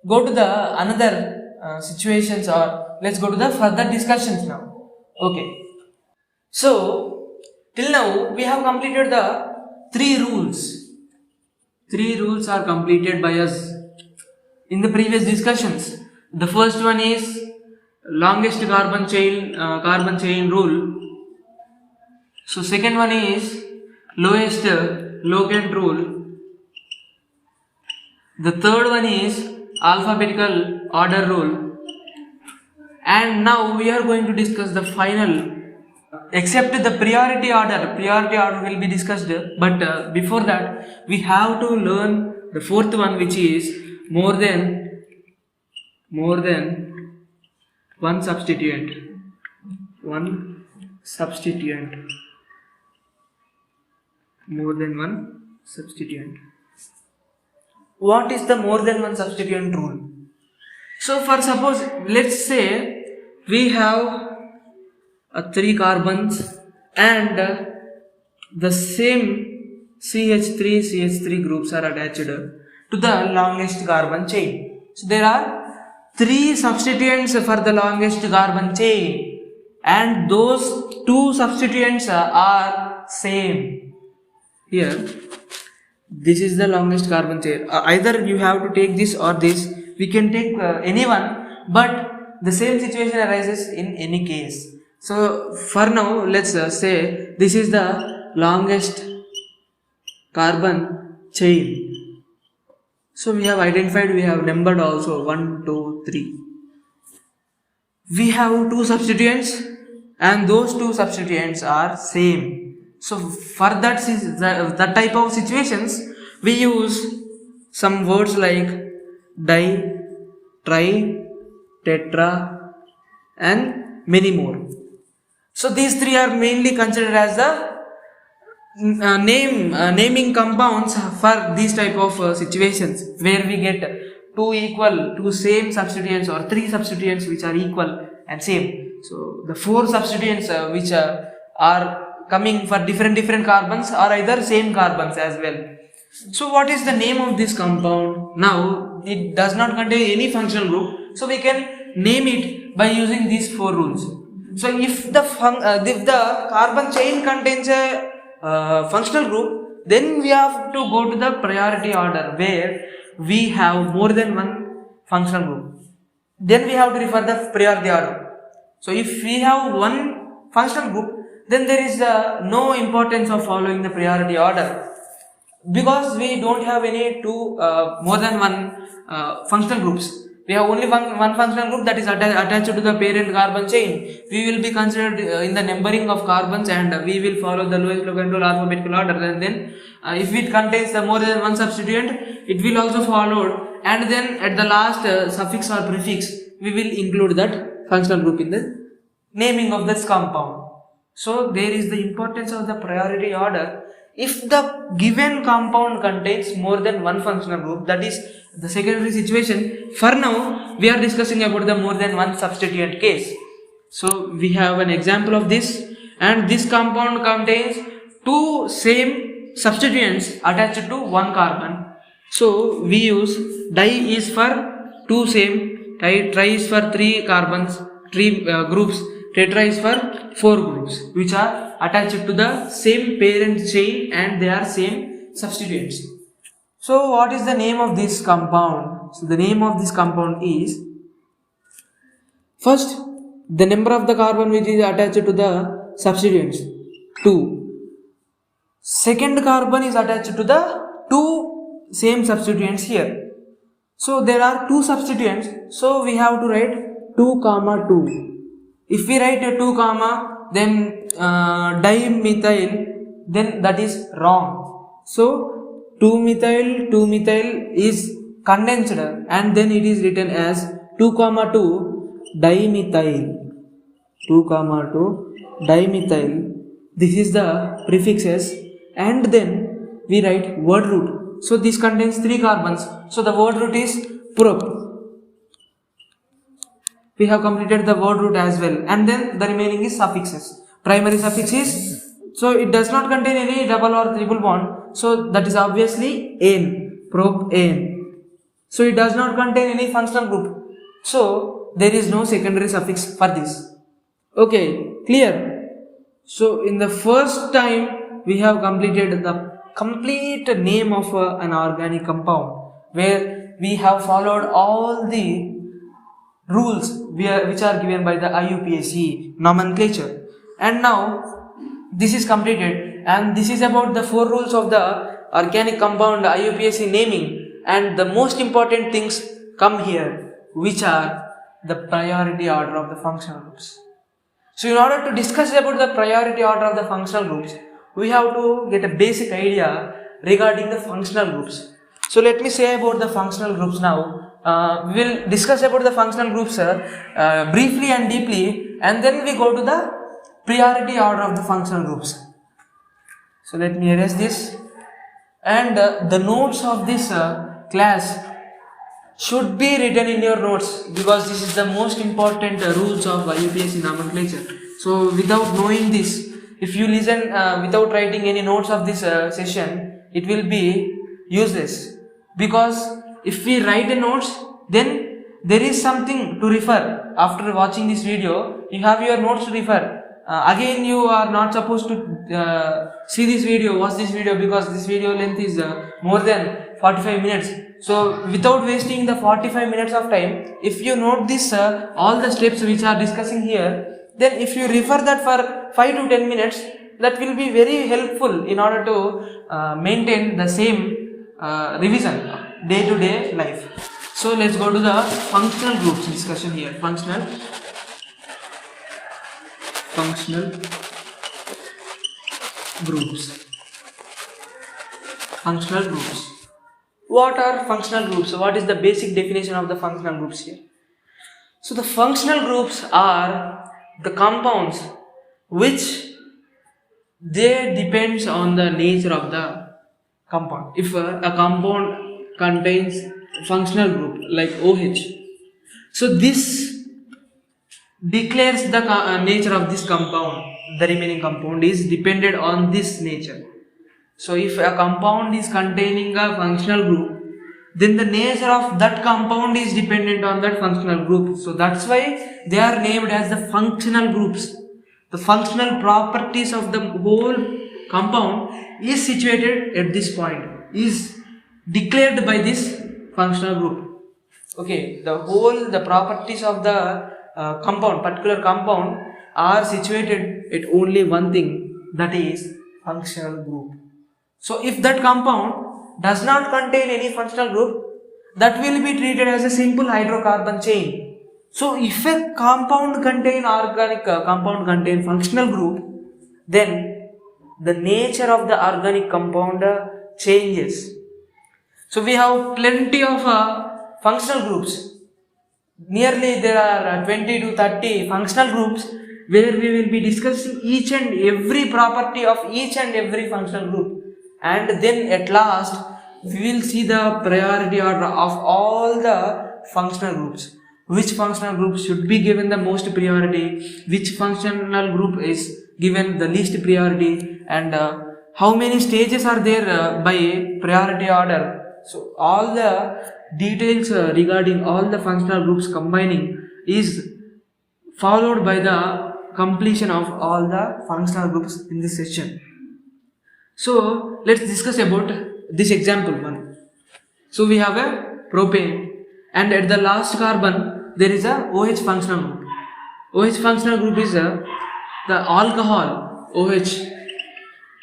go to the another situations, or let's go to the further discussions now. Okay. So till now we have completed the three rules. Three rules are completed by us in the previous discussions. The first one is longest carbon chain rule. So second one is lowest locant rule. The third one is alphabetical order rule. And now we are going to discuss the final, except the priority order will be discussed, but before that we have to learn the fourth one, which is more than one substituent. More than one substituent. What is the more than one substituent rule? So for suppose, let's say we have 3 carbons and the same CH3 groups are attached to the longest carbon chain. So there are 3 substituents for the longest carbon chain, and those 2 substituents are same. Here, this is the longest carbon chain. Either you have to take this or this. We can take any one, but the same situation arises in any case. So for now, let's say this is the longest carbon chain. So we have identified, we have numbered also 1, 2, 3. We have 2 substituents and those 2 substituents are same. So for that type of situations, we use some words like di, tri, tetra and many more. So these 3 are mainly considered as the naming compounds for these type of situations, where we get 2 same substituents or 3 substituents which are equal and same. So the 4 substituents which are coming for different carbons are either same carbons as well. So what is the name of this compound? Now it does not contain any functional group, so we can name it by using these 4 rules. So if the carbon chain contains a functional group, then we have to go to the priority order where we have more than one functional group. Then we have to refer the priority order. So if we have one functional group, then there is no importance of following the priority order, because we don't have any more than one functional groups. We have only one functional group that is attached to the parent carbon chain. We will be considered in the numbering of carbons, and we will follow the lowest locant rule alphabetical order. And then if it contains more than one substituent, it will also follow. And then at the last suffix or prefix, we will include that functional group in the naming of this compound. So there is the importance of the priority order. If the given compound contains more than one functional group, that is the secondary situation. For now, we are discussing about the more than one substituent case. So we have an example of this, and this compound contains 2 same substituents attached to one carbon. So we use di is for 2 same, tri is for 3 carbons, 3 groups, tetra is for 4 groups which are attached to the same parent chain and they are same substituents. So what is the name of this compound? So the name of this compound is, first, the number of the carbon which is attached to the substituents, 2. Second carbon is attached to the 2 same substituents here. So there are 2 substituents, so we have to write 2, 2. If we write a 2, then dimethyl, then that is wrong. So 2-methyl is condensed and then it is written as 2, 2 dimethyl. 2, 2 dimethyl. This is the prefixes, and then we write word root. So this contains 3 carbons. So the word root is prop. We have completed the word root as well, and then the remaining is suffixes. Primary suffix is, so it does not contain any double or triple bond, so that is obviously ane, prop ane. So it does not contain any functional group, so there is no secondary suffix for this. Okay, clear? So in the first time we have completed the complete name of an organic compound, where we have followed all the rules which are given by the IUPAC nomenclature. And now this is completed, and this is about the 4 rules of the organic compound IUPAC naming, and the most important things come here, which are the priority order of the functional groups. So in order to discuss about the priority order of the functional groups, we have to get a basic idea regarding the functional groups. So let me say about the functional groups now. We will discuss about the functional groups briefly and deeply, and then we go to the priority order of the functional groups. So let me erase this, and the notes of this class should be written in your notes, because this is the most important rules of IUPAC nomenclature. So without knowing this, if you listen without writing any notes of this session, it will be useless, because if we write a notes, then there is something to refer. After watching this video, you have your notes to refer. Again, you are not supposed to see this video, watch this video, because this video length is more than 45 minutes. So without wasting the 45 minutes of time, if you note this all the steps which are discussing here, then if you refer that for 5 to 10 minutes, that will be very helpful in order to maintain the same revision day to day life. So let's go to the functional groups discussion here. Functional groups. Functional groups. What are functional groups? What is the basic definition of the functional groups here? So the functional groups are the compounds which they depends on the nature of the compound. If a compound contains functional group like OH, so this declares the nature of this compound. The remaining compound is dependent on this nature. So if a compound is containing a functional group, then the nature of that compound is dependent on that functional group. So that's why they are named as the functional groups. The functional properties of the whole compound is situated at this point, is declared by this functional group. Okay, the properties of the particular compound are situated at only one thing, that is functional group. So if that compound does not contain any functional group, that will be treated as a simple hydrocarbon chain. So if a compound contain functional group, then the nature of the organic compound changes. So we have plenty of functional groups. Nearly there are 20 to 30 functional groups, where we will be discussing each and every property of each and every functional group. And then at last we will see the priority order of all the functional groups. Which functional group should be given the most priority, which functional group is given the least priority, and how many stages are there by priority order. So all the details regarding all the functional groups combining is followed by the completion of all the functional groups in this session. So let's discuss about this example one. So we have a propane, and at the last carbon there is a OH functional group. OH functional group is the alcohol, OH,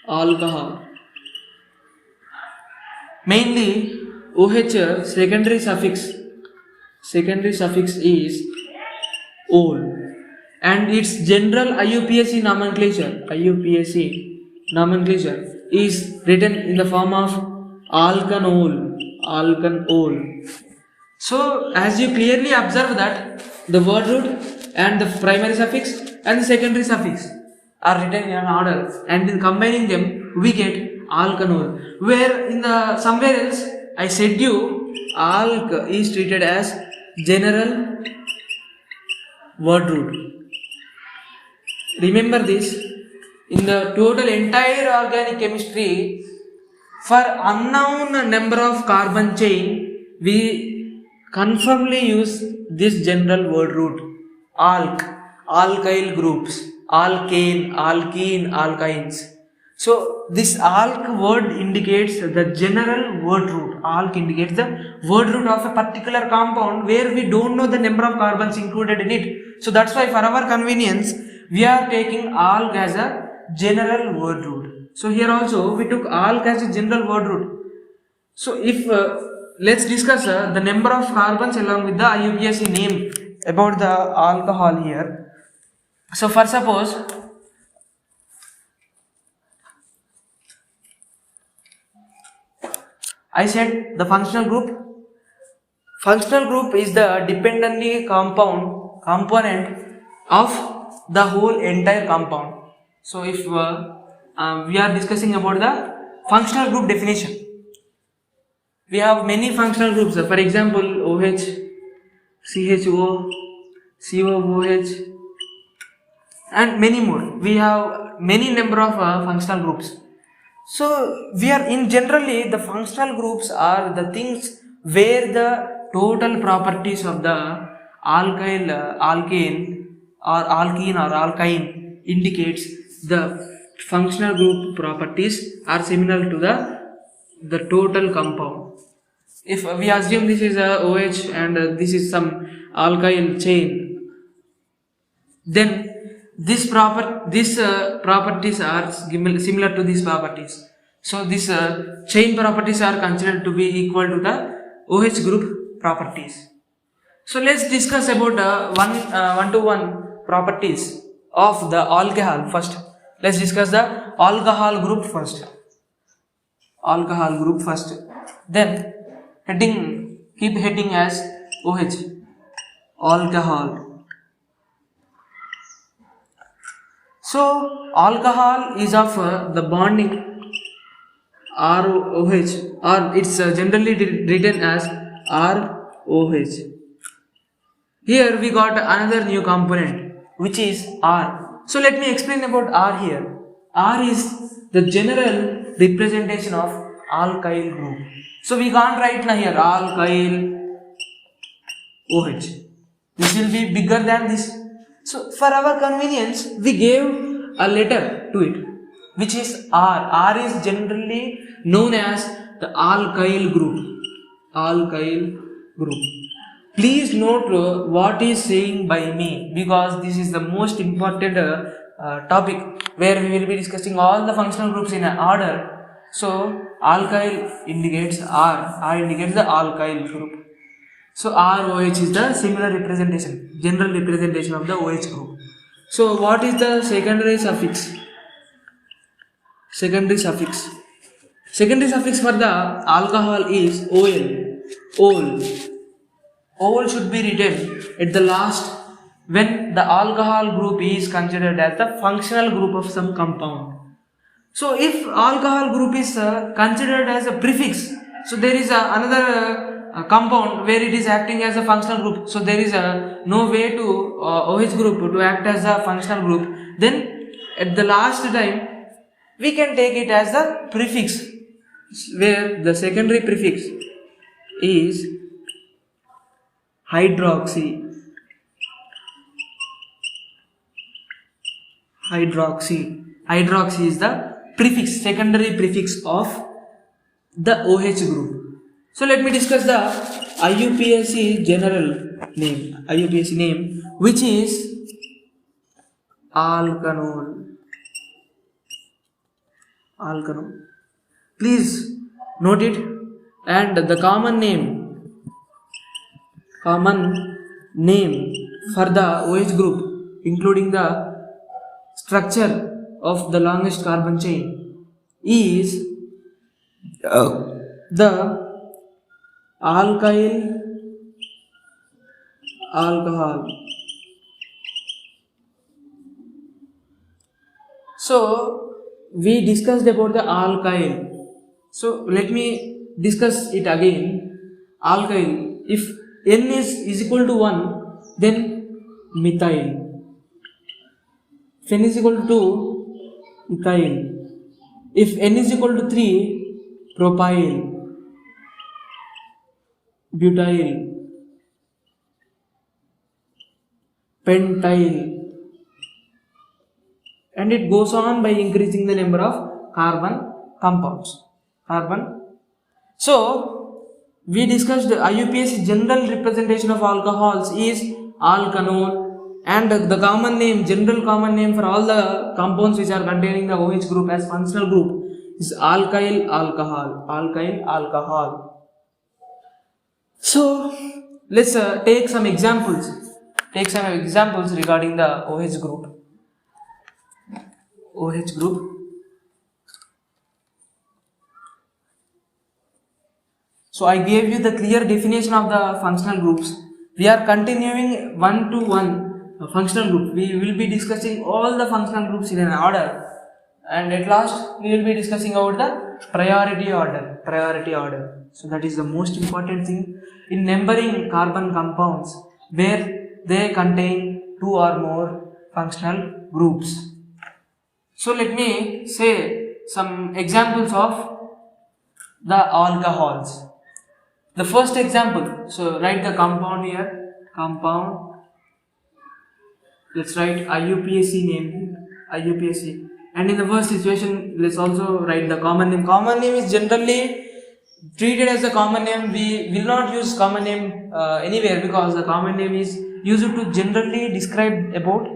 alcohol. Mainly OH secondary suffix is ol, and its general IUPAC nomenclature is written in the form of alkanol. So as you clearly observe that the word root and the primary suffix and the secondary suffix are written in an order, and in combining them we get alkanol, where in the somewhere else I said you alk is treated as general word root. Remember this, in the total entire organic chemistry, for unknown number of carbon chain, we confirmly use this general word root alk, alkyl groups, alkane, alkene, alkynes. So this alk word indicates the general word root. Alk indicates the word root of a particular compound where we don't know the number of carbons included in it. So that's why for our convenience we are taking alk as a general word root. So here also we took alk as a general word root. So if let's discuss the number of carbons along with the IUPAC name about the alcohol here. So for suppose I said the functional group. Functional group is the dependently component of the whole entire compound. So if we are discussing about the functional group definition, we have many functional groups. For example, OH, CHO, COOH, and many more. We have many number of functional groups. So we are in generally the functional groups are the things where the total properties of the alkyl, alkane or alkene or alkyne indicates the functional group properties are similar to the total compound. If we assume this is a OH and this is some alkyl chain, then these properties are similar to these properties. So these chain properties are considered to be equal to the OH group properties. So let's discuss about one-to-one properties of the alcohol first. Let's discuss the alcohol group first. Alcohol group first. Then keep heading as OH. Alcohol. So alcohol is of the bonding ROH, or it's generally written as ROH. Here we got another new component which is R. So let me explain about R here. R is the general representation of alkyl group. So we can't write now here alkyl OH. This will be bigger than this. So for our convenience, we gave a letter to it, which is R. R is generally known as the alkyl group. Alkyl group. Please note what is saying by me, because this is the most important topic where we will be discussing all the functional groups in an order. So alkyl indicates R. R indicates the alkyl group. So ROH is the similar representation, general representation of the OH group. So what is the secondary suffix? Secondary suffix. Secondary suffix for the alcohol is OL. OL. OL should be written at the last when the alcohol group is considered as the functional group of some compound. So if alcohol group is considered as a prefix, so there is another compound where it is acting as a functional group. So there is no way to OH group to act as a functional group. Then at the last time we can take it as the prefix, where the secondary prefix is hydroxy. Hydroxy is the prefix, secondary prefix of the OH group. So let me discuss the IUPAC general name. IUPAC name, which is alkanol. Alkanol. Please note it. And the common name for the OH group, including the structure of the longest carbon chain, is the alkyl alcohol. So we discussed about the alkyl. So let me discuss it again. Alkyl, if N is equal to 1, then methyl. If N is equal to 2, ethyl. If N is equal to 3, propyl, butyl, pentyl, and it goes on by increasing the number of carbon compounds. So we discussed IUPAC general representation of alcohols is alkanone, and the common name, general common name for all the compounds which are containing the OH group as functional group is alkyl alcohol. So let's take some examples regarding the OH group. So I gave you the clear definition of the functional groups. We are continuing one to one functional group. We will be discussing all the functional groups in an order, and at last we will be discussing about the priority order. So that is the most important thing in numbering carbon compounds, where they contain 2 or more functional groups. So let me say some examples of the alcohols. The first example, so write the compound here, let's write IUPAC name, IUPAC, and in the first situation let's also write the common name. Common name is generally treated as a common name. We will not use common name anywhere, because the common name is used to generally describe about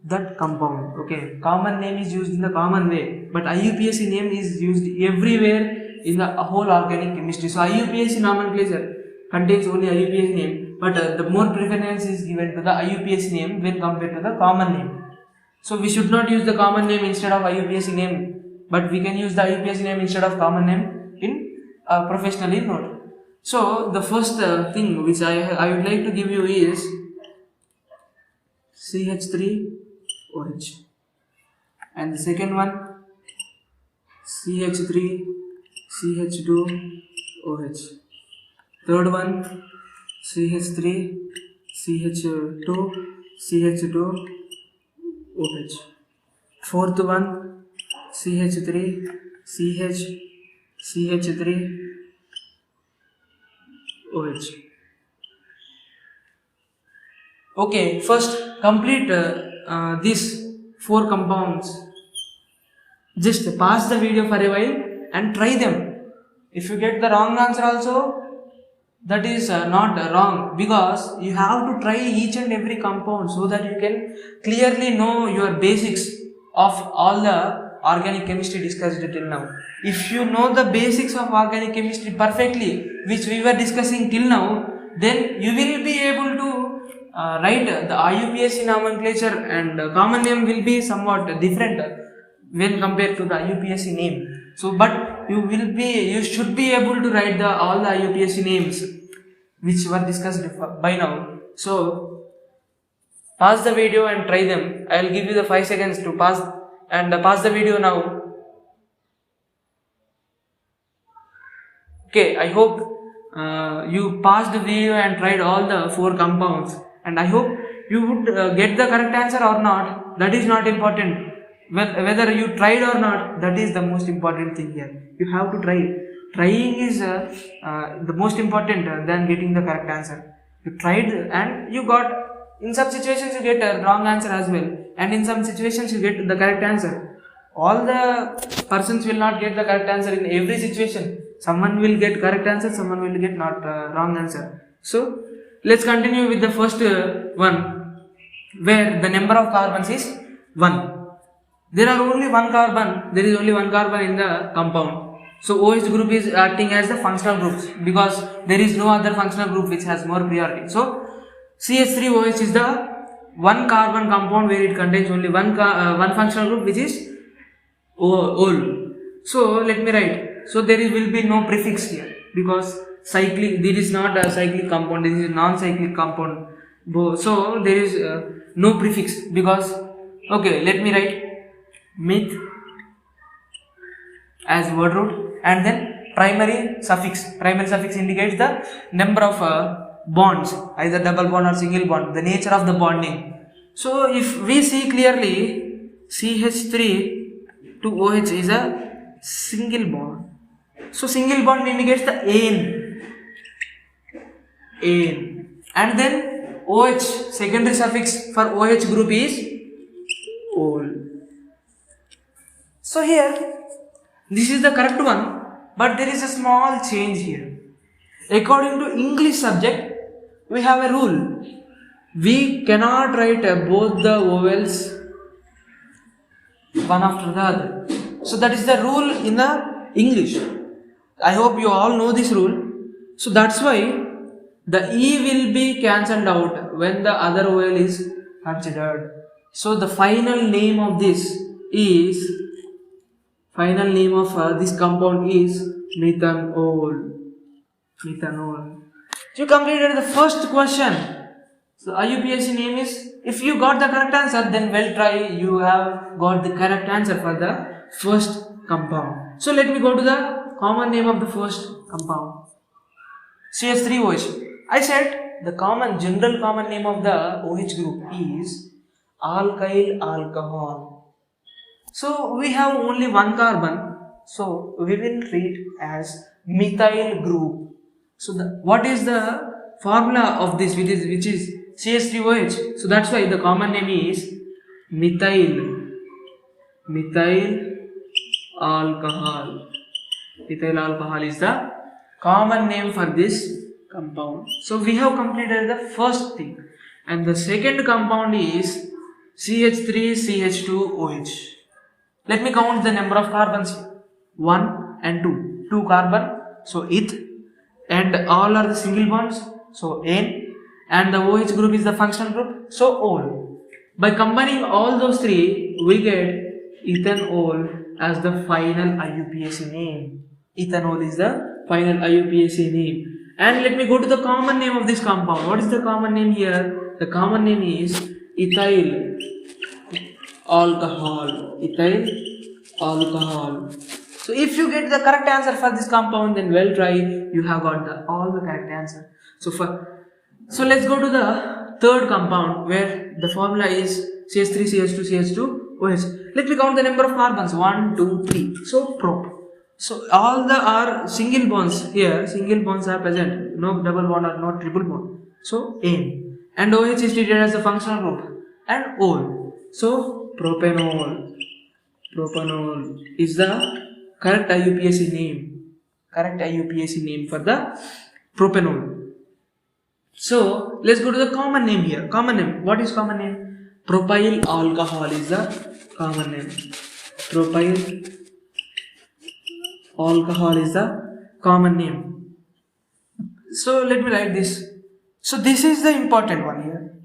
that compound. Okay, common name is used in the common way, but IUPAC name is used everywhere in the whole organic chemistry. So IUPAC nomenclature contains only IUPAC name, but the more preference is given to the IUPAC name when compared to the common name. So we should not use the common name instead of IUPAC name, but we can use the IUPAC name instead of common name in professionally note. So the first thing which I would like to give you is CH3OH, and the second one CH3CH2OH, third one CH3CH2CH2OH, fourth one CH3CH3OH. Okay, first complete these 4 compounds. Just pause the video for a while and try them. If you get the wrong answer also, that is not wrong, because you have to try each and every compound so that you can clearly know your basics of all the organic chemistry discussed till now. If you know the basics of organic chemistry perfectly, which we were discussing till now, then you will be able to write the IUPAC nomenclature, and common name will be somewhat different when compared to the IUPAC name. So, but you should be able to write all the IUPAC names which were discussed by now. So, pause the video and try them. I will give you the 5 seconds to pause, and pause the video now. Okay, I hope you paused the video and tried all the 4 compounds, and I hope you would get the correct answer or not. That is not important. Whether you tried or not, that is the most important thing here. You have to try. Trying is the most important than getting the correct answer. You tried and you got. In some situations you get a wrong answer as well, and in some situations you get the correct answer. All the persons will not get the correct answer in every situation. Someone will get correct answer, someone will get not wrong answer. So let's continue with the first one, where the number of carbons is 1. There is only one carbon in the compound. So OH group is acting as the functional groups, because there is no other functional group which has more priority. So CH3OH is the one carbon compound where it contains only one functional group, which is ol. So let me write. So there will be no prefix here, because cyclic, this is not a cyclic compound, this is a non-cyclic compound. So there is no prefix, because, okay, let me write as word root, and then primary suffix. Primary suffix indicates the number of bonds, either double bond or single bond, the nature of the bonding. So if we see clearly, CH3 to OH is a single bond. So single bond indicates the ane, and then OH, secondary suffix for OH group is ol. So here, this is the correct one, but there is a small change here. According to English subject, we have a rule. We cannot write both the vowels one after the other. So that is the rule in the English. I hope you all know this rule. So that's why the E will be cancelled out when the other vowel is considered. So the final name of this compound is methanol. You completed the first question. So IUPAC name is, if you got the correct answer, then well try, you have got the correct answer for the first compound. So let me go to the common name of the first compound, CH3OH. I said the general common name of the OH group is alkyl alcohol. So we have only one carbon, so we will treat as methyl group. So what is the formula of this, which is CH3OH? So that's why the common name is methyl alcohol. Methyl alcohol is the common name for this compound. So we have completed the first thing, and the second compound is CH3CH2OH. Let me count the number of carbons here. 1 and 2. 2 carbon, so eth, and all are the single bonds, so ane, and the OH group is the functional group, so ol. By combining all those three, we get ethanol as the final IUPAC name. Ethanol is the final IUPAC name. And let me go to the common name of this compound. What is the common name here? The common name is ethyl alcohol. So if you get the correct answer for this compound, then well try, you have got all the correct answer. So let's go to the third compound, where the formula is CH3CH2CH2OH. Let me count the number of carbons. 1, 2, 3. So prop. So all the are single bonds here. Single bonds are present. No double bond or no triple bond. So ane. And OH is treated as a functional group. And ol. So propanol. Propanol is the correct IUPAC name. Correct IUPAC name for the propanol. So let's go to the common name here. Common name. What is common name? Propyl alcohol is the common name. Propyl alcohol is the common name. So let me write this. So this is the important one here.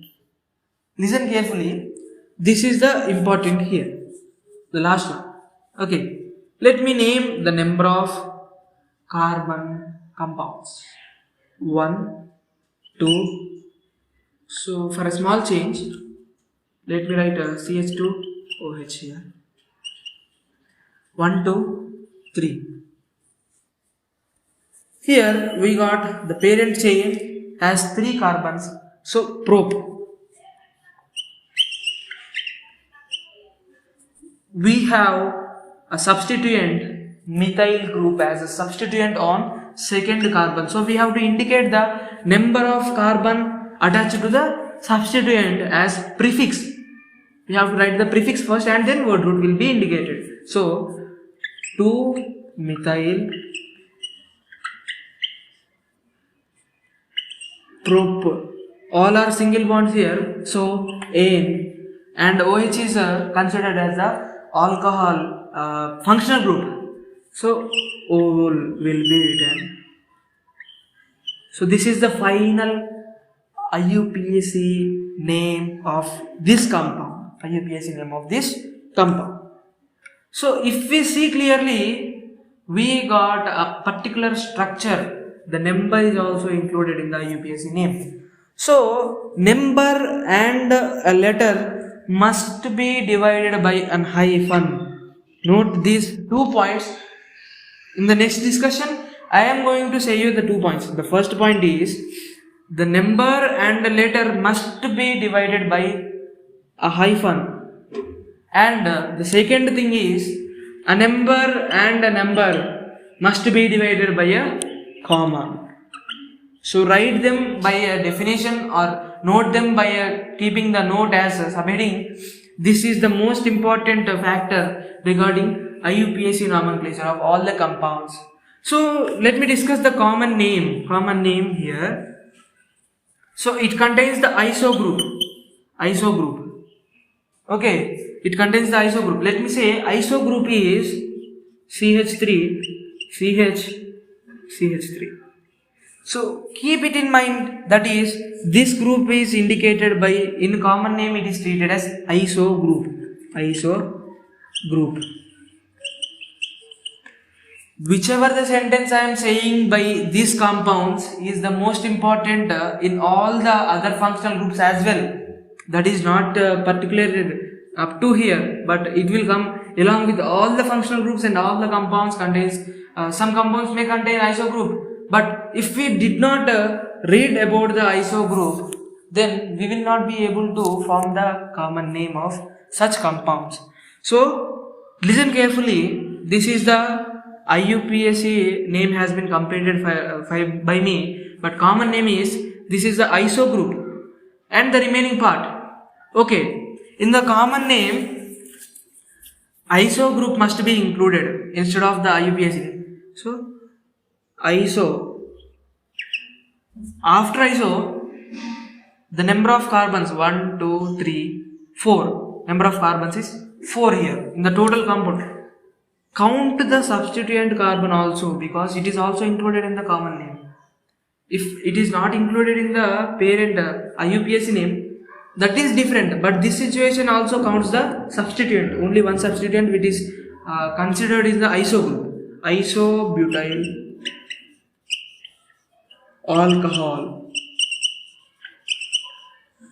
Listen carefully. This is the important here. The last one. Okay. Let me name the number of carbon compounds. 1, 2. So for a small change, let me write a CH2OH here. 1, 2, 3. Here we got the parent chain has 3 carbons. So prop. We have a substituent methyl group as a substituent on second carbon. So we have to indicate the number of carbon attached to the substituent as prefix. We have to write the prefix first and then word root will be indicated. So 2-methyl prop. All are single bonds here. So ane, and OH is considered as the alcohol functional group. So ol will be written. So this is the final IUPAC name of this compound. IUPAC name of this compound. So if we see clearly, we got a particular structure. The number is also included in the IUPAC name. So number and a letter must be divided by an hyphen. Note these 2 points. In the next discussion, I am going to say you the 2 points. The first point is the number and the letter must be divided by a hyphen, and the second thing is a number and a number must be divided by a comma. So write them by a definition or note them by keeping the note as a subheading. This is the most important factor regarding IUPAC nomenclature of all the compounds. So let me discuss the common name here. So it contains the iso group. Okay, it contains the iso group. Let me say iso group is CH3, CH3. So keep it in mind, that is, this group is indicated by, in common name it is treated as iso group. Whichever the sentence I am saying by these compounds is the most important in all the other functional groups as well. That is not particularly up to here, but it will come along with all the functional groups, and all the compounds contains, some compounds may contain iso group, but if we did not read about the iso group, then we will not be able to form the common name of such compounds. So listen carefully, this is the IUPAC name has been completed by me, but common name is, this is the iso group and the remaining part. Okay, in the common name, iso group must be included instead of the IUPAC. So iso, after iso, the number of carbons 1, 2, 3, 4. Number of carbons is 4 here in the total compound. Count the substituent carbon also, because it is also included in the common name. If it is not included in the parent IUPAC name, that is different, but this situation also counts the substituent. Only one substituent which is considered is the iso group. Isobutyl alcohol.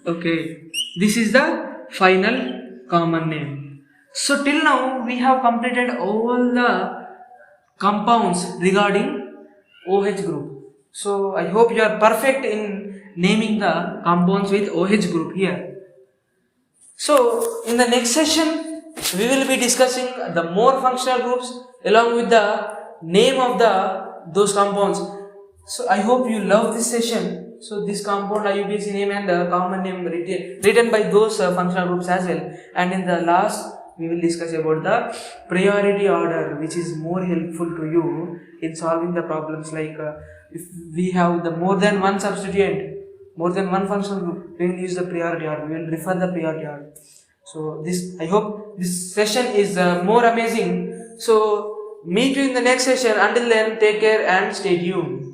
Okay, this is the final common name. So till now we have completed all the compounds regarding OH group. So I hope you are perfect in naming the compounds with OH group here. So in the next session we will be discussing the more functional groups along with the name of those compounds. So I hope you love this session. So this compound IUPAC name and the common name written by those functional groups as well. And in the last we will discuss about the priority order, which is more helpful to you in solving the problems, like if we have the more than one substituent, more than one functional group, we will use the priority order, we will refer the priority order. So this, I hope this session is more amazing. So meet you in the next session. Until then, take care and stay tuned.